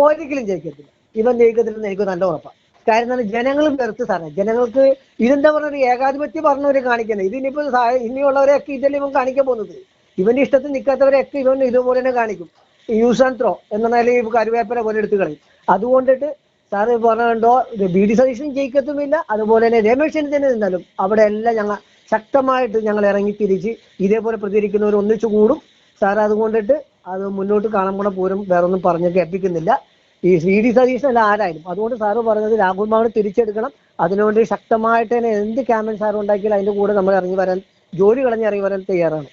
ഒരിക്കലും ജയിക്കത്തില്ല. ഇവൻ ജയിക്കത്തില്ലെന്ന് എനിക്ക് നല്ല ഉറപ്പാണ്. കാരണം ജനങ്ങൾ വെറുത്ത് സാറേ, ജനങ്ങൾക്ക് ഇതെന്താ പറഞ്ഞ ഒരു ഏകാധിപത്യം പറഞ്ഞവരെ കാണിക്കുന്നത്. ഇതിനിപ്പോ ഇനിയുള്ളവരെയൊക്കെ ഇതല്ലേ ഇവൻ കാണിക്കാൻ പോകുന്നത്. ഇവന്റെ ഇഷ്ടത്തിൽ നിൽക്കാത്തവരെയൊക്കെ ഇവൻ ഇതുപോലെ തന്നെ കാണിക്കും. യൂസ് ആൻഡ് ത്രോ എന്ന നിലയിൽ കരുവേപ്പന പോലെ എടുത്തു കളയും. അതുകൊണ്ടിട്ട് സാറ് പറഞ്ഞോ വി ഡി സതീശൻ ജയിക്കത്തുമില്ല. അതുപോലെ തന്നെ രമേശ് ചെന്നിത്തല നിന്നാലും അവിടെ എല്ലാം ഞങ്ങൾ ശക്തമായിട്ട് ഞങ്ങൾ ഇറങ്ങി തിരിച്ച് ഇതേപോലെ പ്രതികരിക്കുന്നവർ ഒന്നിച്ചു കൂടും സാർ. അതുകൊണ്ടിട്ട് അത് മുന്നോട്ട് കാണാൻ പോണ പൂരം വേറൊന്നും പറഞ്ഞ് കേൾപ്പിക്കുന്നില്ല. ഈ വി ഡി സതീശൻ ആരായാലും. അതുകൊണ്ട് സാറ് പറഞ്ഞത് രാഹുൽ മാങ്കൂട്ടം തിരിച്ചെടുക്കണം. അതിനുവേണ്ടി ശക്തമായിട്ട് തന്നെ എന്ത് ക്യാമ്പയിൻ സാർ ഉണ്ടാക്കിയാലും അതിന്റെ കൂടെ നമ്മൾ ഇറങ്ങി വരാൻ, ജോലി കളഞ്ഞ് ഇറങ്ങി വരാൻ തയ്യാറാണ്.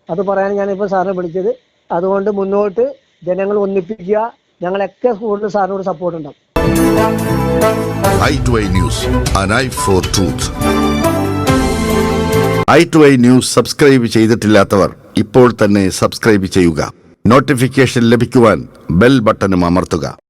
അത് പറയാൻ ഞാനിപ്പോൾ സാറിനെ വിളിച്ചത്. അതുകൊണ്ട് മുന്നോട്ട് ജനങ്ങൾ ഒന്നിപ്പിക്കുക. ഞങ്ങളൊക്കെ കൂടുതൽ സാറിനോട് സപ്പോർട്ട് ഉണ്ടാവും. i2i News, an eye for truth. i2i News subscribe ചെയ്തിട്ടില്ലാത്തവർ ഇപ്പോൾ തന്നെ സബ്സ്ക്രൈബ് ചെയ്യുക. നോട്ടിഫിക്കേഷൻ ലഭിക്കുവാൻ ബെൽ ബട്ടണും അമർത്തുക.